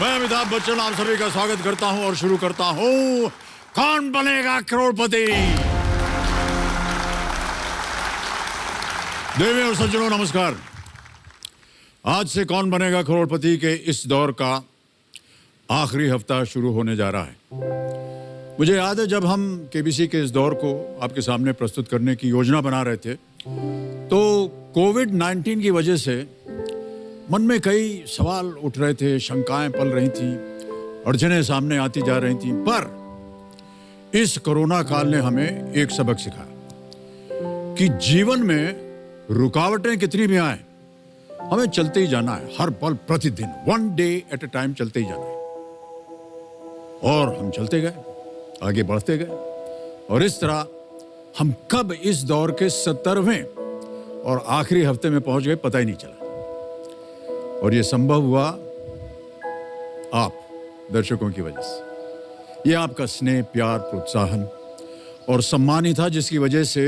मैं अमिताभ बच्चन आप सभी का स्वागत करता हूं और शुरू करता हूं कौन बनेगा करोड़पति। देवी और सज्जनों नमस्कार। आज से कौन बनेगा करोड़पति के इस दौर का आखिरी हफ्ता शुरू होने जा रहा है। मुझे याद है जब हम केबीसी के इस दौर को आपके सामने प्रस्तुत करने की योजना बना रहे थे तो कोविड-19 की वजह से मन में कई सवाल उठ रहे थे, शंकाएं पल रही थीं, अड़चनें सामने आती जा रही थीं। पर इस कोरोना काल ने हमें एक सबक सिखाया कि जीवन में रुकावटें कितनी भी आए, हमें चलते ही जाना है, हर पल प्रतिदिन, one day at a time चलते ही जाना है। और हम चलते गए, आगे बढ़ते गए और इस तरह हम कब इस दौर के 70वें और आखिरी हफ्ते में पहुंच गए पता ही नहीं चला। और ये संभव हुआ आप दर्शकों की वजह से। ये आपका स्नेह, प्यार, प्रोत्साहन और सम्मान ही था जिसकी वजह से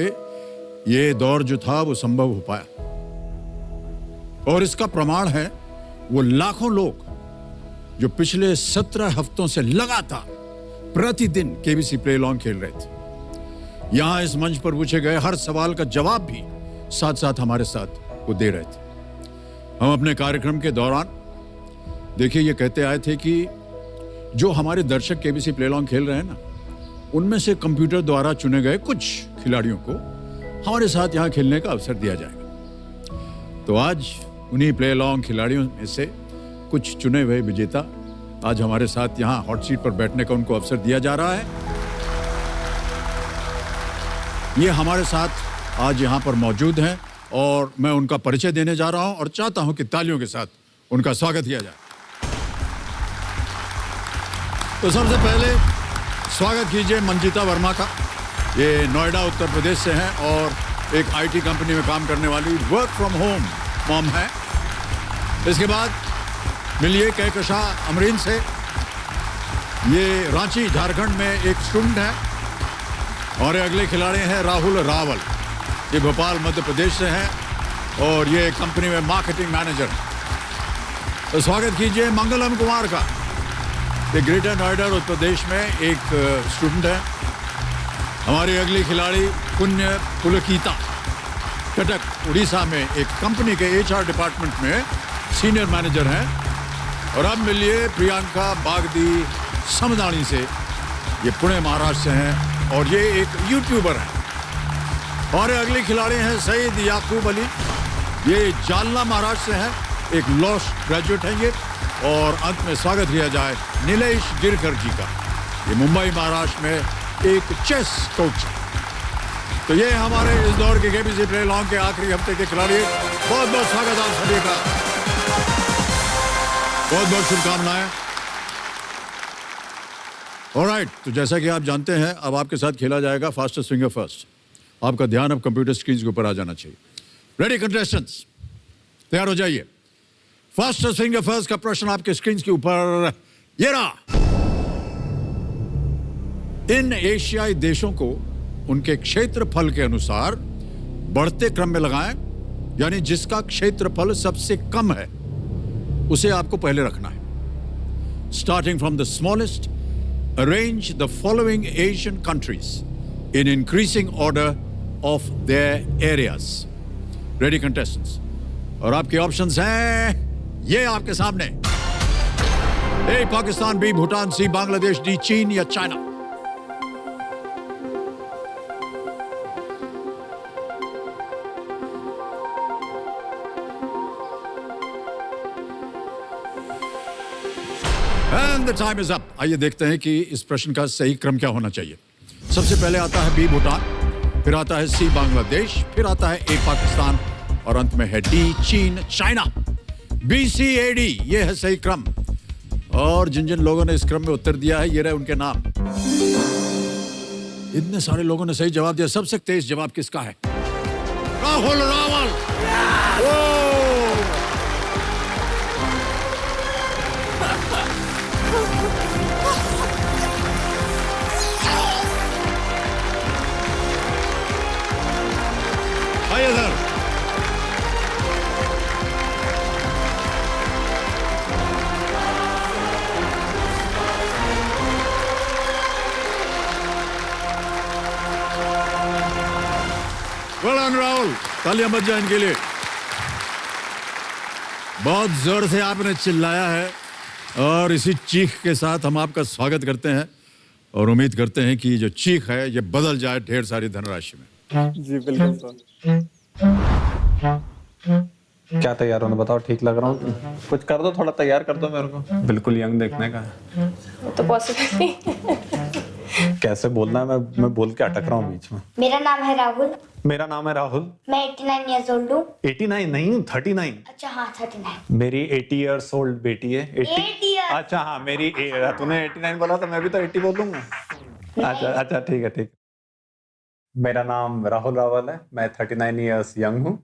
ये दौर जो था वो संभव हो पाया। और इसका प्रमाण है वो लाखों लोग जो पिछले 17 हफ्तों से लगातार प्रतिदिन केबीसी प्ले लॉन्ग खेल रहे थे। यहां इस मंच पर पूछे गए हर सवाल का जवाब भी साथ साथ हमारे साथ वो दे रहे थे। हम अपने कार्यक्रम के दौरान देखिए ये कहते आए थे कि जो हमारे दर्शक केबीसी प्ले लॉन्ग खेल रहे हैं ना, उनमें से कंप्यूटर द्वारा चुने गए कुछ खिलाड़ियों को हमारे साथ यहाँ खेलने का अवसर दिया जाएगा। तो आज उन्हीं प्ले लॉन्ग खिलाड़ियों में से कुछ चुने हुए विजेता आज हमारे साथ यहाँ हॉट सीट पर बैठने का उनको अवसर दिया जा रहा है। ये हमारे साथ आज यहाँ पर मौजूद हैं और मैं उनका परिचय देने जा रहा हूं और चाहता हूं कि तालियों के साथ उनका स्वागत किया जाए। तो सबसे पहले स्वागत कीजिए मंजिता वर्मा का। ये नोएडा उत्तर प्रदेश से हैं और एक आईटी कंपनी में काम करने वाली वर्क फ्रॉम होम मॉम है। इसके बाद मिलिए कहकशां अमरीन से। ये रांची झारखंड में एक स्टूडेंट है। और अगले खिलाड़ी हैं राहुल रावल। ये भोपाल मध्य प्रदेश से हैं और ये कंपनी में मार्केटिंग मैनेजर हैं। तो स्वागत कीजिए मंगलम कुमार का। ये ग्रेटर नोएडा उत्तर प्रदेश में एक स्टूडेंट है। हमारी अगली खिलाड़ी पुण्य पुलकीता कटक उड़ीसा में एक कंपनी के एचआर डिपार्टमेंट में सीनियर मैनेजर हैं। और अब मिलिए प्रियंका बागदी समदानी से। ये पुणे महाराष्ट्र से हैं और ये एक यूट्यूबर हैं। और अगले खिलाड़ी हैं सईद याकूब अली। ये जालना महाराष्ट्र से हैं, एक लॉ ग्रेजुएट हैं ये। और अंत में स्वागत किया जाए नीलेश गिरकर जी का। ये मुंबई महाराष्ट्र में एक चेस कोच है। तो ये हमारे इस दौर के केबीसी प्ले लॉन्ग के आखिरी हफ्ते के खिलाड़ी। बहुत बहुत स्वागत आप सभी का, बहुत बहुत शुभकामनाएं। ऑलराइट, तो जैसा कि आप जानते हैं अब आपके साथ खेला जाएगा फास्टेस्ट फिंगर फर्स्ट। आपका ध्यान अब कंप्यूटर स्क्रीन के ऊपर आ जाना चाहिए। रेडी कंटेस्टेंट्स, तैयार हो जाइए। फास्टेस्ट फिंगर फर्स्ट का प्रश्न आपके स्क्रीन के ऊपर ये रहा। इन एशियाई देशों को उनके क्षेत्रफल के अनुसार बढ़ते क्रम में लगाएं, यानी जिसका क्षेत्रफल सबसे कम है उसे आपको पहले रखना है। Starting from the smallest, arrange the following Asian countries in increasing order of their areas. Ready contestants? और आपके ऑप्शंस हैं ये आपके सामने। ए पाकिस्तान, बी भूटान, सी बांग्लादेश, डी चीन या China. And the time is up. आइए देखते हैं कि इस प्रश्न का सही क्रम क्या होना चाहिए। सबसे पहले आता है बी भूटान, फिर आता है सी बांग्लादेश, फिर आता है ए पाकिस्तान और अंत में है डी चीन चाइना। BCAD ये है सही क्रम। और जिन जिन लोगों ने इस क्रम में उत्तर दिया है ये रहे उनके नाम। इतने सारे लोगों ने सही जवाब दिया। सबसे तेज जवाब किसका है? राहुल रावल। आइए सर। वेल डन राहुल, तालियां बज जाए इनके लिए। बहुत जोर से आपने चिल्लाया है और इसी चीख के साथ हम आपका स्वागत करते हैं और उम्मीद करते हैं कि जो चीख है ये बदल जाए ढेर सारी धनराशि में। जी बिल्कुल सर। क्या तैयार होना बताओ, ठीक लग रहा हूँ? कुछ कर दो, थोड़ा तैयार कर दो मेरे को, बिल्कुल यंग देखने का। वो तो पॉसिबल नहीं। कैसे बोलना है, मैं बोल के अटक रहा हूँ बीच में। मेरा नाम है राहुल। मेरा नाम है राहुल। मैं 89 ईयर्स ओल्ड हूँ। 89 नहीं हूँ, 39। अच्छा हाँ 39। मेरी 80 इयर्स ओल्ड बेटी है। 8 years। अच्छा हाँ, मेरी तूने 89 बोला तो मैं भी तो 80 बोलूंगा। अच्छा अच्छा, ठीक है ठीक। मेरा नाम राहुल रावल है, मैं 39 इयर्स यंग हूँ।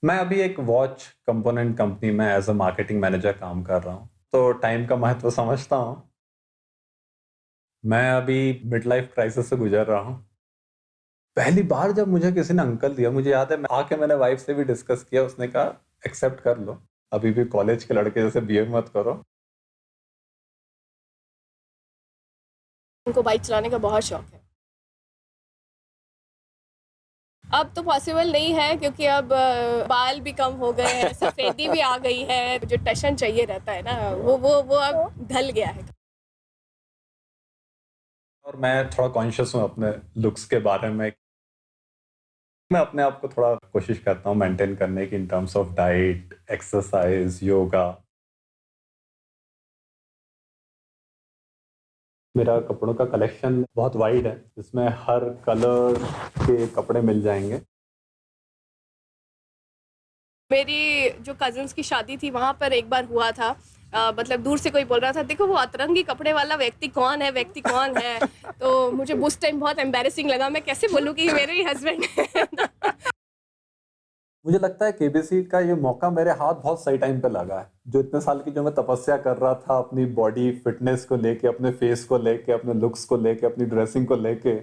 मैं अभी एक वॉच कंपोनेंट कंपनी में एज अ मार्केटिंग मैनेजर काम कर रहा हूँ, तो टाइम का महत्व समझता हूँ। मैं अभी मिड लाइफ क्राइसिस से गुजर रहा हूँ। पहली बार जब मुझे किसी ने अंकल दिया, मुझे याद है, आके मैंने वाइफ से भी डिस्कस किया, उसने कहा एक्सेप्ट कर लो, अभी भी कॉलेज के लड़के जैसे बिहेव मत करो। उनको बाइक चलाने का बहुत शौक है। अब तो पॉसिबल नहीं है क्योंकि अब बाल भी कम हो गए हैं, सफेदी भी आ गई है, जो टशन चाहिए रहता है ना वो अब ढल गया है। और मैं थोड़ा कॉन्शियस हूँ अपने लुक्स के बारे में। मैं अपने आप को थोड़ा कोशिश करता हूँ मेंटेन करने की, इन terms of diet, exercise, yoga. मेरा कपड़ों का कलेक्शन बहुत वाइड है, जिसमें हर कलर के कपड़े मिल जाएंगे। मेरी जो कजन्स की शादी थी वहाँ पर एक बार हुआ था, मतलब दूर से कोई बोल रहा था देखो वो अतरंगी कपड़े वाला व्यक्ति कौन है। तो मुझे उस टाइम बहुत एम्बैरेसिंग लगा, मैं कैसे बोलूँ कि मेरे ही हस्बैंड है। मुझे लगता है केबीसी का ये मौका मेरे हाथ बहुत सही टाइम पे लगा है। जो इतने साल की जो मैं तपस्या कर रहा था अपनी बॉडी फिटनेस को लेके, अपने फेस को लेके, अपने लुक्स को लेके, अपनी ड्रेसिंग को लेके,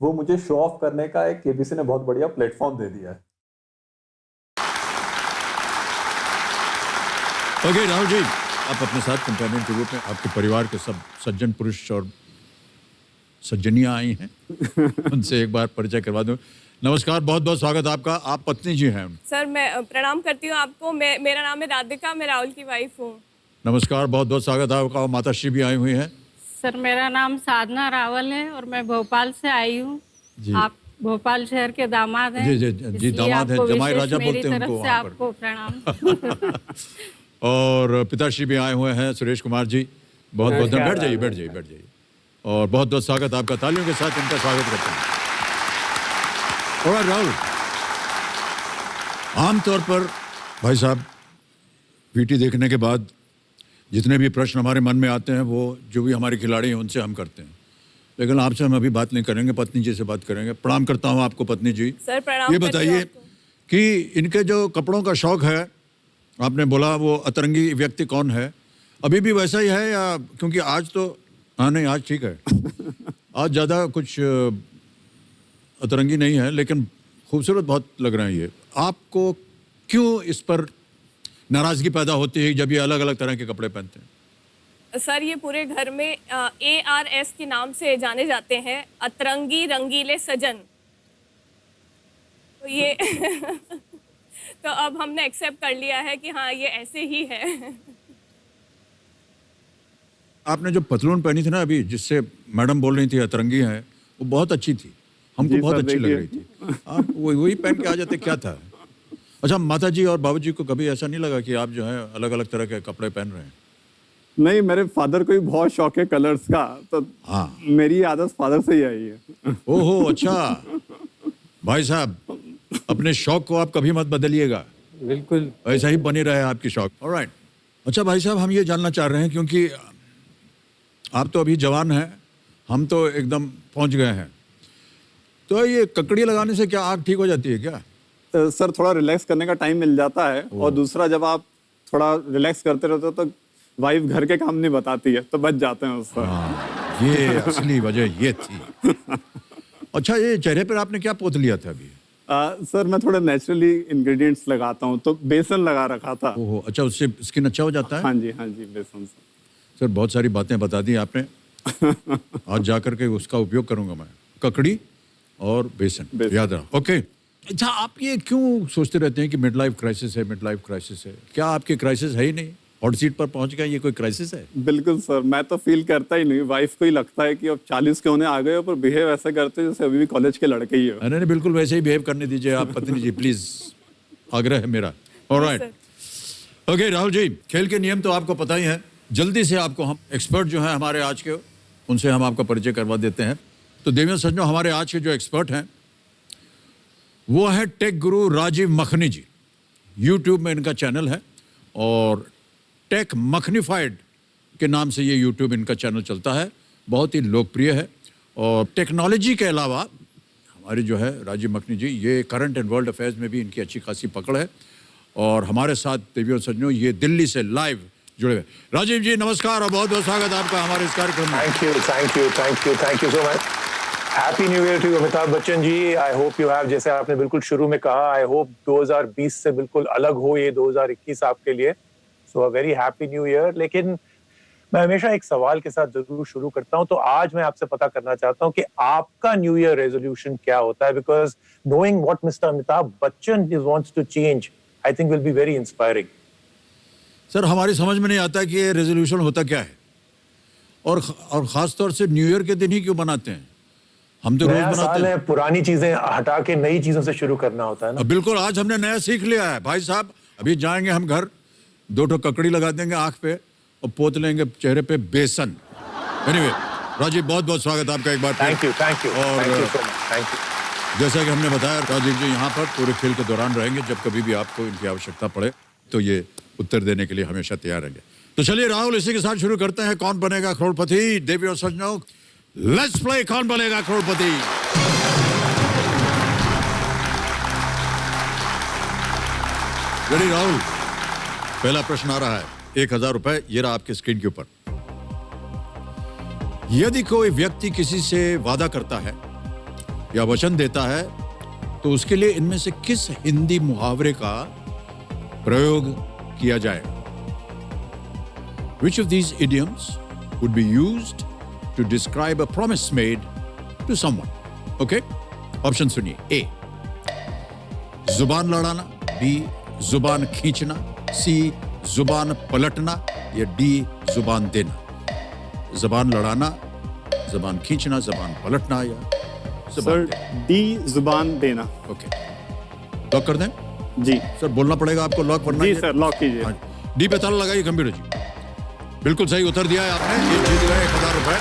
वो मुझे शो ऑफ करने का एक केबीसी ने बहुत बढ़िया प्लेटफॉर्म दे दिया है। ओके राहुल जी, आप अपने साथ कंपेनियन के रूप में आपके परिवार के सब सज्जन पुरुष और सज्जनियाँ आई हैं, उनसे एक बार परिचय करवा दूं। नमस्कार, बहुत बहुत स्वागत आपका। आप पत्नी जी हैं? सर मैं प्रणाम करती हूँ आपको। मेरा नाम है राधिका, मैं राहुल की वाइफ हूँ। नमस्कार, बहुत बहुत स्वागत आपका। माता श्री भी आई हुई हैं। सर मेरा नाम साधना रावल है और मैं भोपाल से आई हूँ। आप भोपाल शहर के दामाद हैं। जी दामाद हैं, जमाई राजा बोलते हैं उनको वहाँ पर। आपको प्रणाम। और पिताश्री भी आए हुए हैं, सुरेश कुमार जी। बहुत बहुत बैठ जाइए। और बहुत बहुत स्वागत आपका, तालियों के साथ इनका स्वागत करते हैं। और राहुल, आमतौर पर भाई साहब पीटी देखने के बाद जितने भी प्रश्न हमारे मन में आते हैं वो जो भी हमारे खिलाड़ी हैं उनसे हम करते हैं, लेकिन आपसे हम अभी बात नहीं करेंगे, पत्नी जी से बात करेंगे। प्रणाम करता हूँ आपको पत्नी जी। सर प्रणाम। ये बताइए कि इनके जो कपड़ों का शौक है, आपने बोला वो अतरंगी व्यक्ति कौन है, अभी भी वैसा ही है या? क्योंकि आज तो हाँ नहीं आज ठीक है, आज ज़्यादा कुछ अतरंगी नहीं है, लेकिन खूबसूरत बहुत लग रहे हैं ये। आपको क्यों इस पर नाराज़गी पैदा होती है जब ये अलग अलग तरह के कपड़े पहनते हैं? सर ये पूरे घर में ARS के नाम से जाने जाते हैं, अतरंगी रंगीले सजन। तो ये तो अब हमने एक्सेप्ट कर लिया है कि हाँ ये ऐसे ही है। आपने जो पतलून पहनी थी ना अभी, जिससे मैडम बोल रही थी अतरंगी है, वो बहुत अच्छी थी, हमको बहुत अच्छी लग रही थी। आप वही पहन के आ जाते, क्या था? अच्छा, माता जी और बाबूजी को कभी ऐसा नहीं लगा कि आप जो है अलग अलग तरह के कपड़े पहन रहे हैं? नहीं, मेरे फादर को भी बहुत शौक है कलर्स का, तो हाँ, मेरी आदत फादर से ही आई है। ओहो अच्छा। भाई साहब, अपने शौक को आप कभी मत बदलिएगा, बिल्कुल ऐसा ही बने रहे आपकी शौक। ऑलराइट। अच्छा भाई साहब, हम ये जानना चाह रहे हैं क्योंकि आप तो अभी जवान हैं, हम तो एकदम पहुंच गए हैं, तो ये ककड़ी लगाने से क्या आँख ठीक हो जाती है क्या? सर थोड़ा रिलैक्स करने का टाइम मिल जाता है, और दूसरा जब आप थोड़ा रिलैक्स करते रहते हो तो वाइफ घर के काम नहीं बताती है, तो बच जाते हैं उससे। हाँ, ये असली वजह ये थी। अच्छा, ये चेहरे पर आपने क्या पोत लिया था अभी? सर मैं थोड़े नेचुरली इंग्रेडिएंट्स लगाता हूँ, तो बेसन लगा रखा था। ओहो अच्छा, उससे स्किन अच्छा हो जाता है? हाँ जी बेसन से। सर बहुत सारी बातें बता दी आपने। आज जाकर के उसका उपयोग करूंगा मैं। ककड़ी और बेसन, बेसन। याद रहा। ओके, अच्छा, आप ये क्यों सोचते रहते हैं कि मिड लाइफ क्राइसिस है, मिड लाइफ क्राइसिस है? क्या आपके क्राइसिस है ही नहीं? हॉट सीट पर पहुंच गए, ये कोई क्राइसिस है? बिल्कुल सर, मैं तो फील करता ही नहीं। वाइफ को ही लगता है कि अब 40 के होने आ गए हो, पर बिहेव ऐसे करते जैसे अभी भी कॉलेज के लड़के ही हो। नहीं नहीं, बिल्कुल वैसे ही बिहेव करने दीजिए आप पत्नी जी, प्लीज, आग्रह है मेरा। ऑलराइट, ओके राहुल जी, खेल के नियम तो आपको पता ही है। जल्दी से आपको हम एक्सपर्ट जो है हमारे आज के, उनसे हम आपका परिचय करवा देते हैं। तो देवियों सज्जनों, हमारे आज के जो एक्सपर्ट हैं वो है टेक गुरु राजीव मखनी जी। यूट्यूब में इनका चैनल है और टेक मखनीफाइड के नाम से ये यूट्यूब इनका चैनल चलता है, बहुत ही लोकप्रिय है। और टेक्नोलॉजी के अलावा हमारी जो है राजीव मखनी जी, ये करंट एंड वर्ल्ड अफेयर्स में भी इनकी अच्छी खासी पकड़ है। और हमारे साथ देवियों सज्जनों ये दिल्ली से लाइव जुड़े हुए। राजीव जी नमस्कार और बहुत बहुत स्वागत आपका हमारे इस कार्यक्रम में। Thank you so much. Happy new year to Amitabh Bachchan ji. I hope you have, जैसे आपने बिल्कुल शुरू में कहा, आई होप 2020 से बिल्कुल अलग हो ये 2021 आपके लिए। So a very happy new year. लेकिन मैं हमेशा एक सवाल के साथ जरूर शुरू करता हूं, तो आज मैं आपसे पता करना चाहता हूं कि आपका न्यू ईयर रेजोल्यूशन क्या होता है, because knowing what mister Amitabh Bachchan wants to change, I think will be very inspiring. Sir, हमारी समझ में नहीं आता कि ये रेजोल्यूशन होता क्या है, और खास तौर से न्यू ईयर के दिन ही क्यों बनाते हैं? हम तो रोज नया बनाते साल हैं। है, पुरानी चीजें हटा के नई चीजों से शुरू करना होता है ना। बिल्कुल, आज हमने नया सीख लिया है भाई साहब। अभी जाएंगे हम घर, 2 ककड़ी लगा देंगे आंख पे और पोत लेंगे चेहरे पे बेसन। एनीवे, राजीव बहुत बहुत स्वागत आपका एक बार। थैंक यू और थैंक यू। जैसा कि हमने बताया, राजीव जी यहाँ पर पूरे खेल के दौरान रहेंगे। जब कभी भी आपको इनकी आवश्यकता पड़े तो ये उत्तर देने के लिए हमेशा तैयार रहेंगे। तो चलिए राहुल, इसी के साथ शुरू करते हैं कौन बनेगा करोड़पति। देवियों सज्जनों, लेट्स प्ले कौन बनेगा करोड़पति। रेडी राहुल, पहला प्रश्न आ रहा है। 1000 रुपए ये रहा आपके स्क्रीन के ऊपर। यदि कोई व्यक्ति किसी से वादा करता है या वचन देता है तो उसके लिए इनमें से किस हिंदी मुहावरे का प्रयोग किया जाएगा? Which of these idioms would be used to describe a promise made to someone? Okay? Option सुनिए। ए, जुबान लड़ाना, बी, जुबान खींचना, सी, जुबान पलटना, या डी, जुबान देना। जुबान लड़ाना, जुबान खींचना, जुबान पलटना या जुबान सर, देना। डी, जुबान देना। ओके, लॉक कर दें? जी सर बोलना पड़ेगा आपको, लॉक करना जी है? सर, लॉक कीजिए। हाँ, डी पे ताला लगाइए कंप्यूटर जी। बिल्कुल सही उत्तर दिया है आपने, ये जीत गए 1000 रुपए।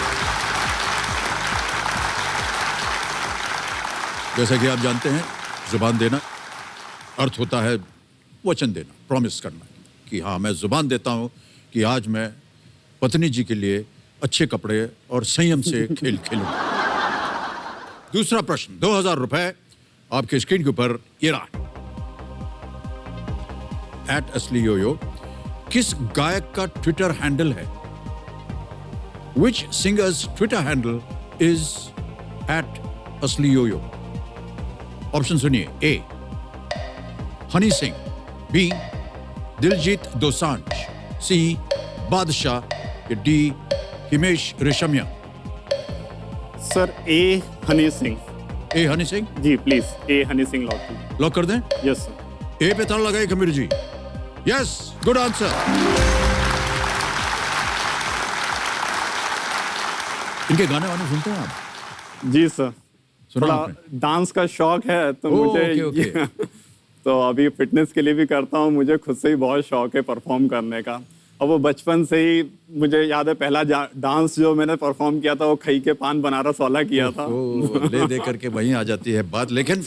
जैसा कि आप जानते हैं, जुबान देना अर्थ होता है वचन देना, प्रॉमिस करना कि हाँ, मैं जुबान देता हूं कि आज मैं पत्नी जी के लिए अच्छे कपड़े और संयम से खेल खेलूंगा। दूसरा प्रश्न, 2000 रुपए आपके स्क्रीन के ऊपर ये रहा। @असली योयो किस गायक का ट्विटर हैंडल है? Which singer's Twitter handle is @असली योयो? ऑप्शन सुनिए। A, Honey Singh, B, Diljit Dosanjh, C, Badshah, या D, Himesh Reshammiya. Sir, A, Honey Singh. A, Honey Singh ji please, A, Honey Singh lock कीजिए। लॉक कर दें? Yes sir. ए पे ताला लगाइए Kabir ji. Yes, good answer. इनके गाने वाने सुनते हैं आप? जी सर, सुना थोड़ा आपने? डांस का शौक है तो ओह, मुझे ओके। तो अभी फिटनेस के लिए भी करता हूँ। मुझे खुद से ही बहुत शौक है परफॉर्म करने का, और वो बचपन से ही मुझे याद है। पहला डांस जो मैंने परफॉर्म किया था वो खई के पान बनारस वाला किया था। ले दे करके वहीं आ जाती है बात। लेकिन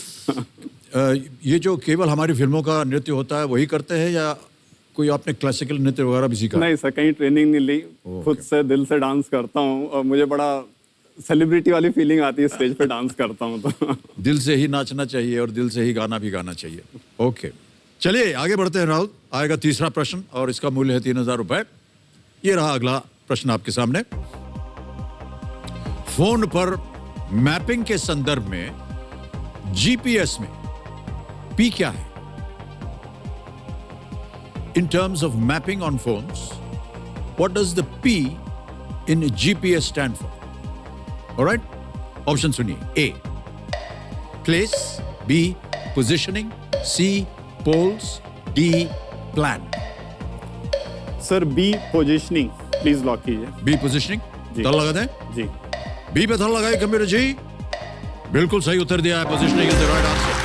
ये जो केवल हमारी फिल्मों का नृत्य होता है वही करते हैं, या कोई आपने क्लासिकल नृत्य वगैरह भी सीखा? नहीं सर, कहीं ट्रेनिंग नहीं ली, खुद से दिल से डांस करता हूँ, और मुझे बड़ा सेलिब्रिटी वाली फीलिंग आती है स्टेज पे डांस करता हूँ तो। दिल से ही नाचना चाहिए और दिल से ही गाना भी गाना चाहिए। ओके, चलिए आगे बढ़ते हैं राहुल। आएगा तीसरा प्रश्न और इसका मूल्य है 3000 रुपए। ये रहा अगला प्रश्न आपके सामने। फोन पर मैपिंग के संदर्भ में जीपीएस में पी क्या है? In terms of mapping on phones, what does the P in GPS stand for? Alright, option सुनिए। A, place, B, positioning, C, poles, D, plan. Sir B positioning please lock कीजिए। B, positioning. जी। थल लगा दें? जी। B पे थल लगाई computer जी। बिल्कुल सही उत्तर दिया है, positioning is the right answer.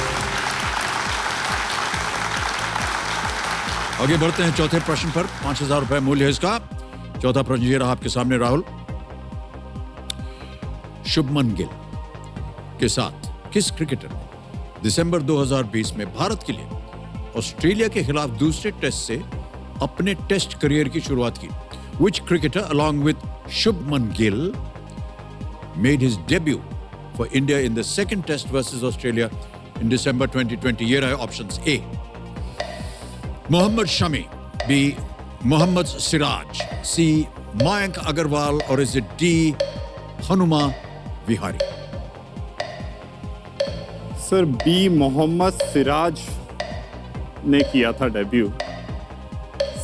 आगे बढ़ते हैं चौथे प्रश्न पर। 5,000 रुपए मूल्य है इसका। चौथा प्रश्न ये रहा आपके सामने राहुल। शुभमन गिल के साथ किस क्रिकेटर ने दिसंबर 2020 में भारत के लिए ऑस्ट्रेलिया के खिलाफ दूसरे टेस्ट से अपने टेस्ट करियर की शुरुआत की? Which cricketer along with Shubman Gill made his debut for India in the second test versus Australia in December 2020? ये रहे options: A, Mohammad Shami, B, Mohammad Siraj, C, Mayank Agarwal, or is it D, Hanuma Vihari? Sir B Mohammed Siraj ने किया था debut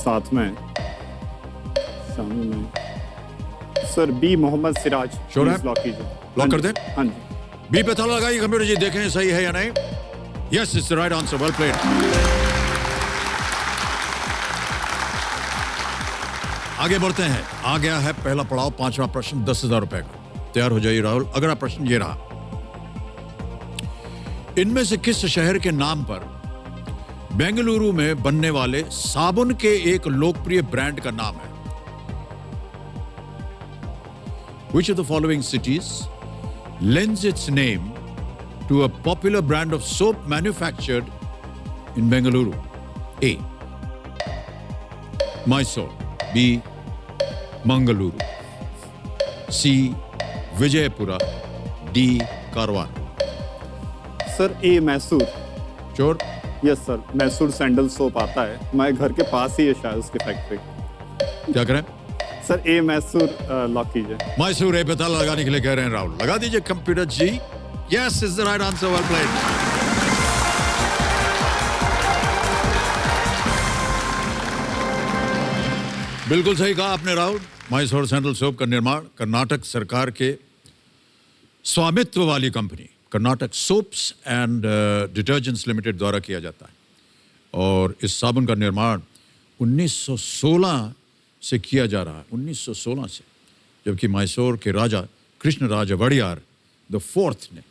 साथ में शामिल में। Sir B Mohammed Siraj Sure है? प्लीज लॉक कीजिए। लॉक कर हाँ जी, दें? हाँ जी। बी पे थला लगाइए कंप्यूटर जी, देखें सही है या नहीं। Yes, it's the right answer, well played. आगे बढ़ते हैं। आ गया है पहला पड़ाव, पांचवा प्रश्न 10,000 रुपए का। तैयार हो जाइए राहुल। अगला प्रश्न ये रहा। इनमें से किस शहर के नाम पर बेंगलुरु में बनने वाले साबुन के एक लोकप्रिय ब्रांड का नाम है? Which of the following cities lends its name to a popular brand of soap manufactured in Bengaluru? A, Mysore. B, Mangaluru. C, Vijayapura. D, Karwar. Sir A Mysore. Sure? Yes sir, Mysore sandal soap आता है, हमारे घर के पास ही है शायद उसकी factory. क्या करें? सर ए मैसूर लॉक कीजिए। मैसूर ए पे ताला लगाने के लिए कह रहे हैं राहुल। लगा दीजिए computer ji. Yes, is the right answer, well played. बिल्कुल सही कहा आपने राहुल। मैसूर सैंडल सोप का निर्माण कर्नाटक सरकार के स्वामित्व वाली company Karnataka soaps and detergents limited द्वारा किया जाता है और इस साबुन का निर्माण 1916 से किया जा रहा है। 1916 से, जबकि मैसूर के राजा कृष्णराज वड़ियार द फोर्थ ने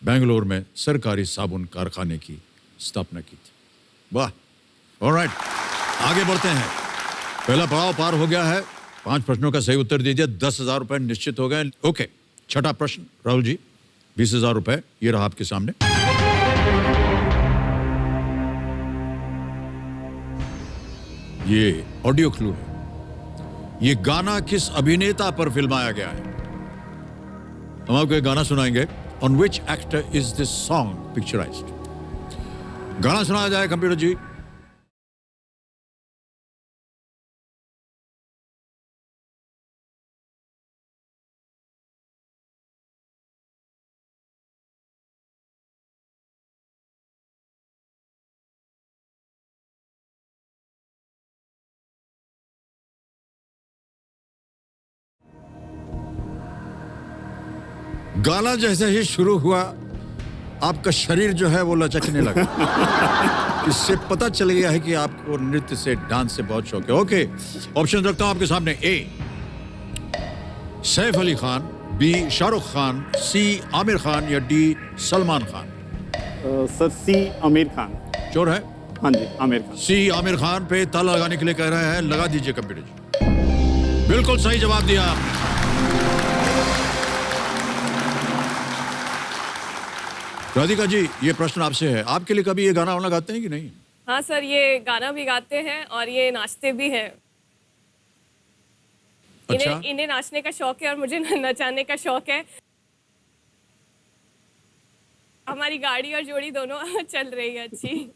बेंगलोर में सरकारी साबुन कारखाने की स्थापना की थी। वाह, ऑलराइट, आगे बढ़ते हैं। पहला पड़ाव पार हो गया है। 5 प्रश्नों का सही उत्तर दीजिए, 10,000 रुपए निश्चित हो गए। ओके, छठा प्रश्न राहुल जी, 20,000 रुपए ये रहा आपके सामने। ये ऑडियो क्लू है। ये गाना किस अभिनेता पर फिल्माया गया है? हम आपको एक गाना सुनाएंगे। On which actor is this song picturised? गाना सुनाया जाए कंप्यूटर जी। गाना जैसे ही शुरू हुआ आपका शरीर जो है वो लचकने लगा। इससे पता चल गया है कि आपको नृत्य से, डांस से बहुत शौक है। ओके, ऑप्शन रखता हूं आपके सामने। ए, सैफ अली खान, बी, शाहरुख खान, सी, आमिर खान या डी, सलमान खान। सर सी आमिर खान। चोर है? हाँ जी, आमिर खान। सी आमिर खान पे ताला लगाने के लिए कह रहे हैं। लगा दीजिए कंप्यूटर जी। बिल्कुल सही जवाब दिया आपने। राधिका जी, ये प्रश्न आपसे है। आपके लिए कभी ये गाना वाना गाते हैं कि नहीं? हाँ सर, ये गाना भी गाते हैं और ये नाचते भी हैं। अच्छा, इन्हें नाचने का शौक है और मुझे नचाने का शौक है। हमारी गाड़ी और जोड़ी दोनों चल रही है अच्छी।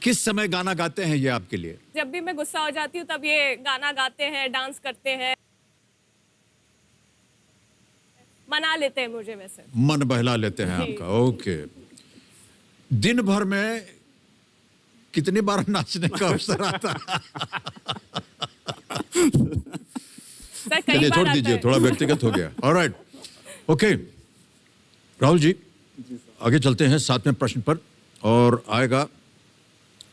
किस समय गाना गाते हैं ये आपके लिए? जब भी मैं गुस्सा हो जाती हूँ तब ये गाना गाते हैं, डांस करते हैं, मना लेते हैं मुझे। वैसे मन बहला लेते हैं आपका। ओके, दिन भर में कितनी बार नाचने का अवसर आता है? सर कई चलिए बार छोड़ आता दीजिए, है। थोड़ा व्यक्तिगत हो गया। ऑलराइट, ओके राहुल जी, आगे चलते हैं 7वें प्रश्न पर और आएगा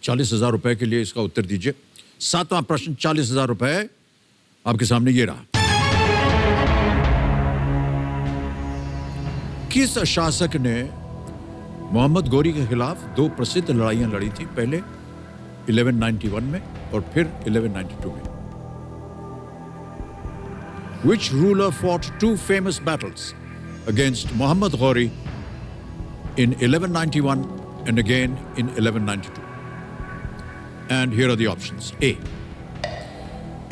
40,000 रुपए के लिए। इसका उत्तर दीजिए। 7वां प्रश्न 40,000 रुपए आपके सामने ये रहा। किस शासक ने मोहम्मद गौरी के खिलाफ 2 प्रसिद्ध लड़ाइयां लड़ी थी? पहले 1191 में और फिर 1192 में। Which ruler fought 2 famous battles against Muhammad Ghori in 1191 and again in 1192? And here are the options. A.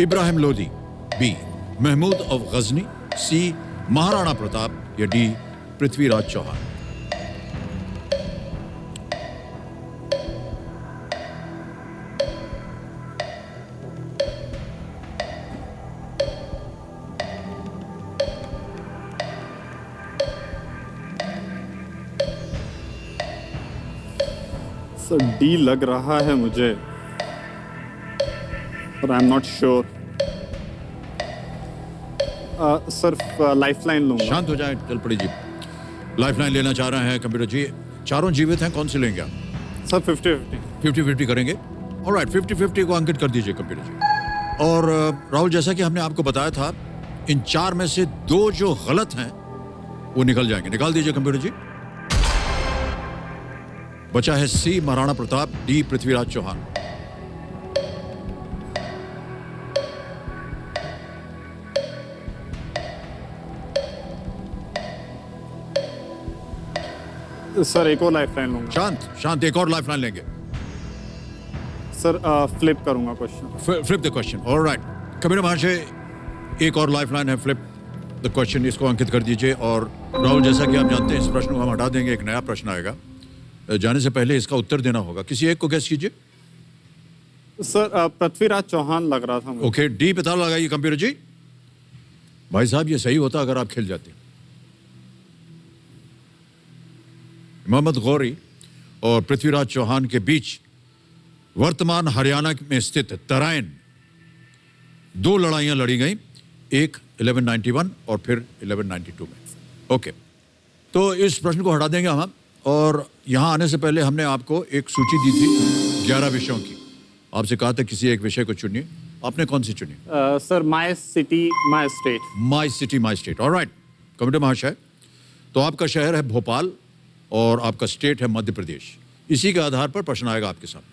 Ibrahim Lodi. B. Mahmud of Ghazni. C. Maharana Pratap. या D. Prithviraj Chauhan. Sir D लग रहा है मुझे, पर I am not sure. Sir lifeline लूंगा। शांत हो जाए जलपड़ी जी। लाइफलाइन लेना चाह रहे हैं कंप्यूटर जी। चारों जीवित हैं, कौन से लेंगे आप? सर 50-50। 50-50 करेंगे। ऑलराइट, 50-50 को अंकित कर दीजिए कंप्यूटर जी। और राहुल, जैसा कि हमने आपको बताया था, इन 4 में से 2 जो गलत हैं वो निकल जाएंगे। निकाल दीजिए कंप्यूटर जी। बचा है सी महाराणा प्रताप, डी पृथ्वीराज चौहान। सर एक और लाइफलाइन लूंगा। शांत शांत, एक और लाइफलाइन लेंगे। सर फ्लिप करूंगा question. Flip the question. Alright computer महाशय, एक और लाइफलाइन है, फ्लिप द क्वेश्चन, इसको अंकित कर दीजिए। और राहुल, जैसा कि आप जानते हैं, इस प्रश्न को हम हटा देंगे, एक नया प्रश्न आएगा। जाने से पहले इसका उत्तर देना होगा। किसी एक को गेस कीजिए। सर पृथ्वीराज चौहान लग रहा था मुझे। ओके, डी पता लगाइए कंप्यूटर जी। भाई साहब, ये सही होता अगर आप खेल जाते। मोहम्मद गौरी और पृथ्वीराज चौहान के बीच वर्तमान हरियाणा में स्थित तराइन 2 लड़ाइयां लड़ी गई, एक 1191 और फिर 1192 में। ओके, तो इस प्रश्न को हटा देंगे हम। और यहां आने से पहले हमने आपको एक सूची दी थी 11 विषयों की। आपसे कहा था किसी एक विषय को चुनिए। आपने कौन सी चुनी? Sir my city my state. My city my state. Alright computer महाशय, तो आपका शहर है भोपाल और आपका स्टेट है मध्य प्रदेश। इसी के आधार पर प्रश्न आएगा आपके सामने।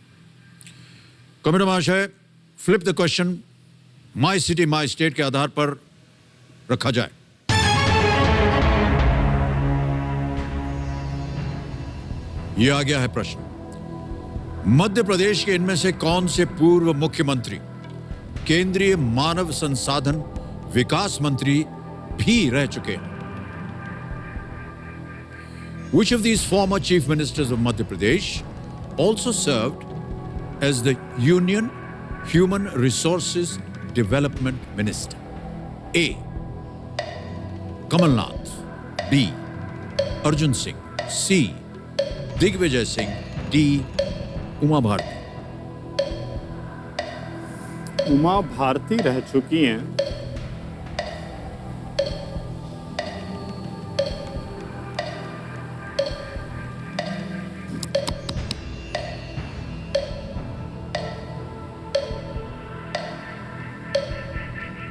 कंप्यूटर महाशय, flip the question my city my state के आधार पर रखा जाए। यह आ गया है प्रश्न। मध्य प्रदेश के इनमें से कौन से पूर्व मुख्यमंत्री केंद्रीय मानव संसाधन विकास मंत्री भी रह चुके हैं? Which of these former chief ministers of Madhya Pradesh also served as the Union Human Resources Development Minister? A. Kamal Nath. B. Arjun Singh. C. Digvijay Singh. D. Uma Bharti. Uma Bharti रह चुकी हैं।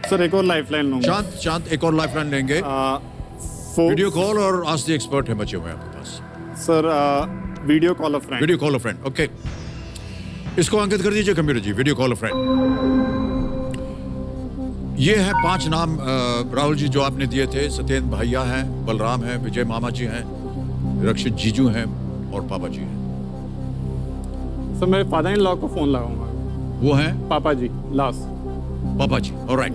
सर एक और lifeline लूंगा। शांत शांत, एक और लाइफलाइन लेंगे। वीडियो कॉल और आस्क द एक्सपर्ट है बचे हुए हैं आपके पास। Sir video call a friend. Video call a friend. Okay, इसको अंकित कर दीजिए कंप्यूटर जी। Video call a friend. ये है 5 नाम राहुल जी जो आपने दिए थे। सत्येंद्र भैया हैं, बलराम हैं, विजय मामा जी हैं, रक्षित जीजू हैं और पापा जी हैं। सर मेरे फादर इन लॉ को फोन लगाऊंगा। वो हैं पापा जी लास्ट। पापा जी। ऑलराइट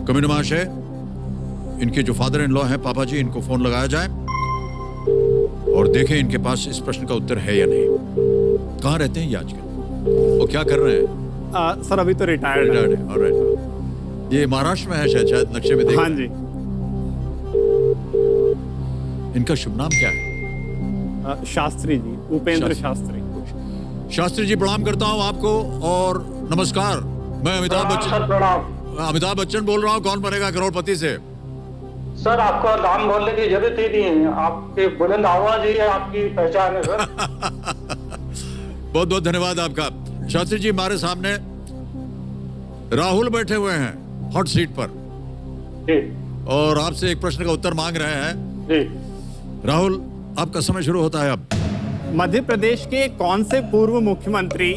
कम्युनिस्ट महाशय, इनके जो फादर इन लॉ हैं पापा जी, इनको फोन लगाया जाए और देखें इनके पास इस प्रश्न का उत्तर है या नहीं। कहाँ रहते हैं ये आजकल? वो क्या कर रहे हैं? सर अभी तो रिटायर्ड है। ऑलराइट, ये महाराष्ट्र में है शायद नक्शे में देख। हाँ जी। इनका शुभ नाम क्या है? शास्त्री जी, उपेंद्र शास्त्री। शास्त्री जी, प्रणाम करता हूँ आपको और नमस्कार। मैं अमिताभ बच्चन बोल रहा हूँ। कौन बनेगा करोड़पति से? सर आपका नाम बोलने की जरूरत ही नहीं है, आपकी बुलंद आवाज ही आपकी पहचान है सर। बहुत बहुत धन्यवाद आपका। शास्त्री जी, हमारे सामने राहुल बैठे हुए हैं हॉट सीट पर जी और आपसे एक प्रश्न का उत्तर मांग रहे हैं। जी। राहुल, आपका समय शुरू होता है अब। मध्य प्रदेश के कौन से पूर्व मुख्यमंत्री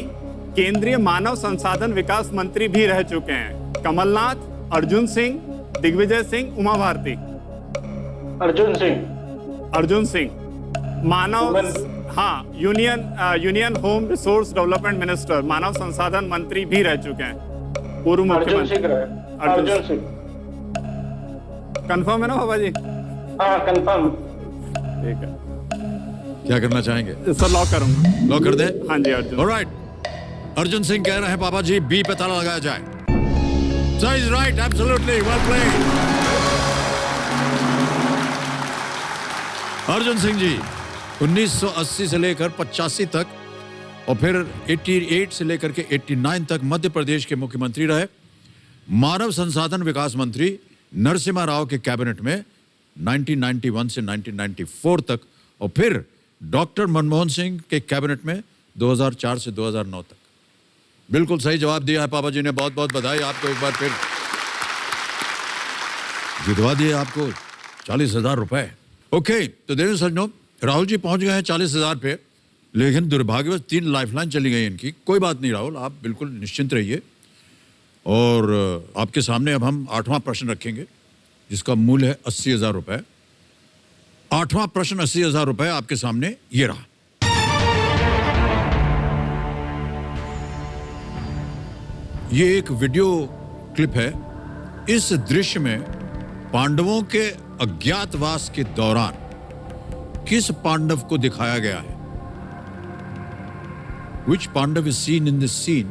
केंद्रीय मानव संसाधन विकास मंत्री भी रह चुके हैं? कमलनाथ, अर्जुन सिंह, दिग्विजय सिंह, उमा भारती। अर्जुन सिंह। अर्जुन सिंह मानव, हाँ, union home resource development minister, मानव संसाधन मंत्री भी रह चुके हैं, पूर्व अर्जुन मुख्यमंत्री। सिंह रहे। अर्जुन सिंह। कंफर्म है ना बाबा जी? हाँ कंफर्म। ठीक है क्या करना चाहेंगे? सर, लॉक करूंगा। लॉक कर दें? हाँ जी, अर्जुन। ऑलराइट, अर्जुन सिंह कह रहे हैं पापा जी बी पे ताला लगाया जाए। So he's right, absolutely, well played. Arjun Singh ji 1980 से लेकर 85 तक और फिर 88 से लेकर के 89 तक मध्य प्रदेश के मुख्यमंत्री रहे। मानव संसाधन विकास मंत्री नरसिम्हा राव के कैबिनेट में 1991 से 1994 तक और फिर डॉक्टर मनमोहन सिंह के कैबिनेट में 2004 से 2009 तक। बिल्कुल सही जवाब दिया है पापा जी ने, बहुत बहुत बधाई आपको। एक बार फिर जितवा दिए आपको 40,000 रुपए। ओके, तो देखो सज्जनों, राहुल जी पहुंच गए हैं 40,000 पे, लेकिन दुर्भाग्यवश 3 लाइफलाइन चली गई इनकी। कोई बात नहीं राहुल, आप बिल्कुल निश्चिंत रहिए। और आपके सामने अब हम 8वां प्रश्न रखेंगे जिसका मूल्य है 80,000 रुपए। 8वां प्रश्न 80,000 रुपए आपके सामने ये रहा। ये एक वीडियो क्लिप है। इस दृश्य में पांडवों के अज्ञातवास के दौरान किस पांडव को दिखाया गया है? Which Pandav is seen in this scene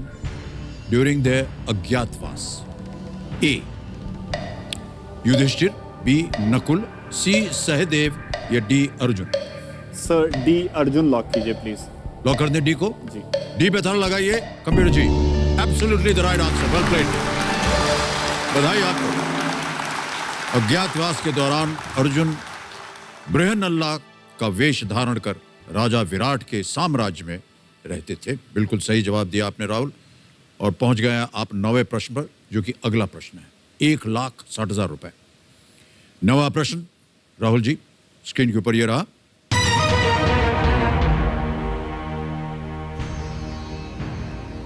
during their अज्ञातवास? A. Yudhishthir, B. Nakul, C. Sahdev या D. Arjun? Sir, D Arjun lock कीजिए प्लीज। लॉक कर दें डी को? जी। डी पे ताला लगाइए computer ji. Absolutely the right answer, well played, बधाई आपको। अज्ञातवास के दौरान अर्जुन बृहन्नला का वेश धारण कर राजा विराट के साम्राज्य में रहते थे। बिल्कुल सही जवाब दिया आपने राहुल, और पहुंच गए आप 9वें प्रश्न पर, जो कि अगला प्रश्न है। 1,60,000 रुपए। 9वां प्रश्न राहुल जी स्क्रीन के ऊपर ये रहा।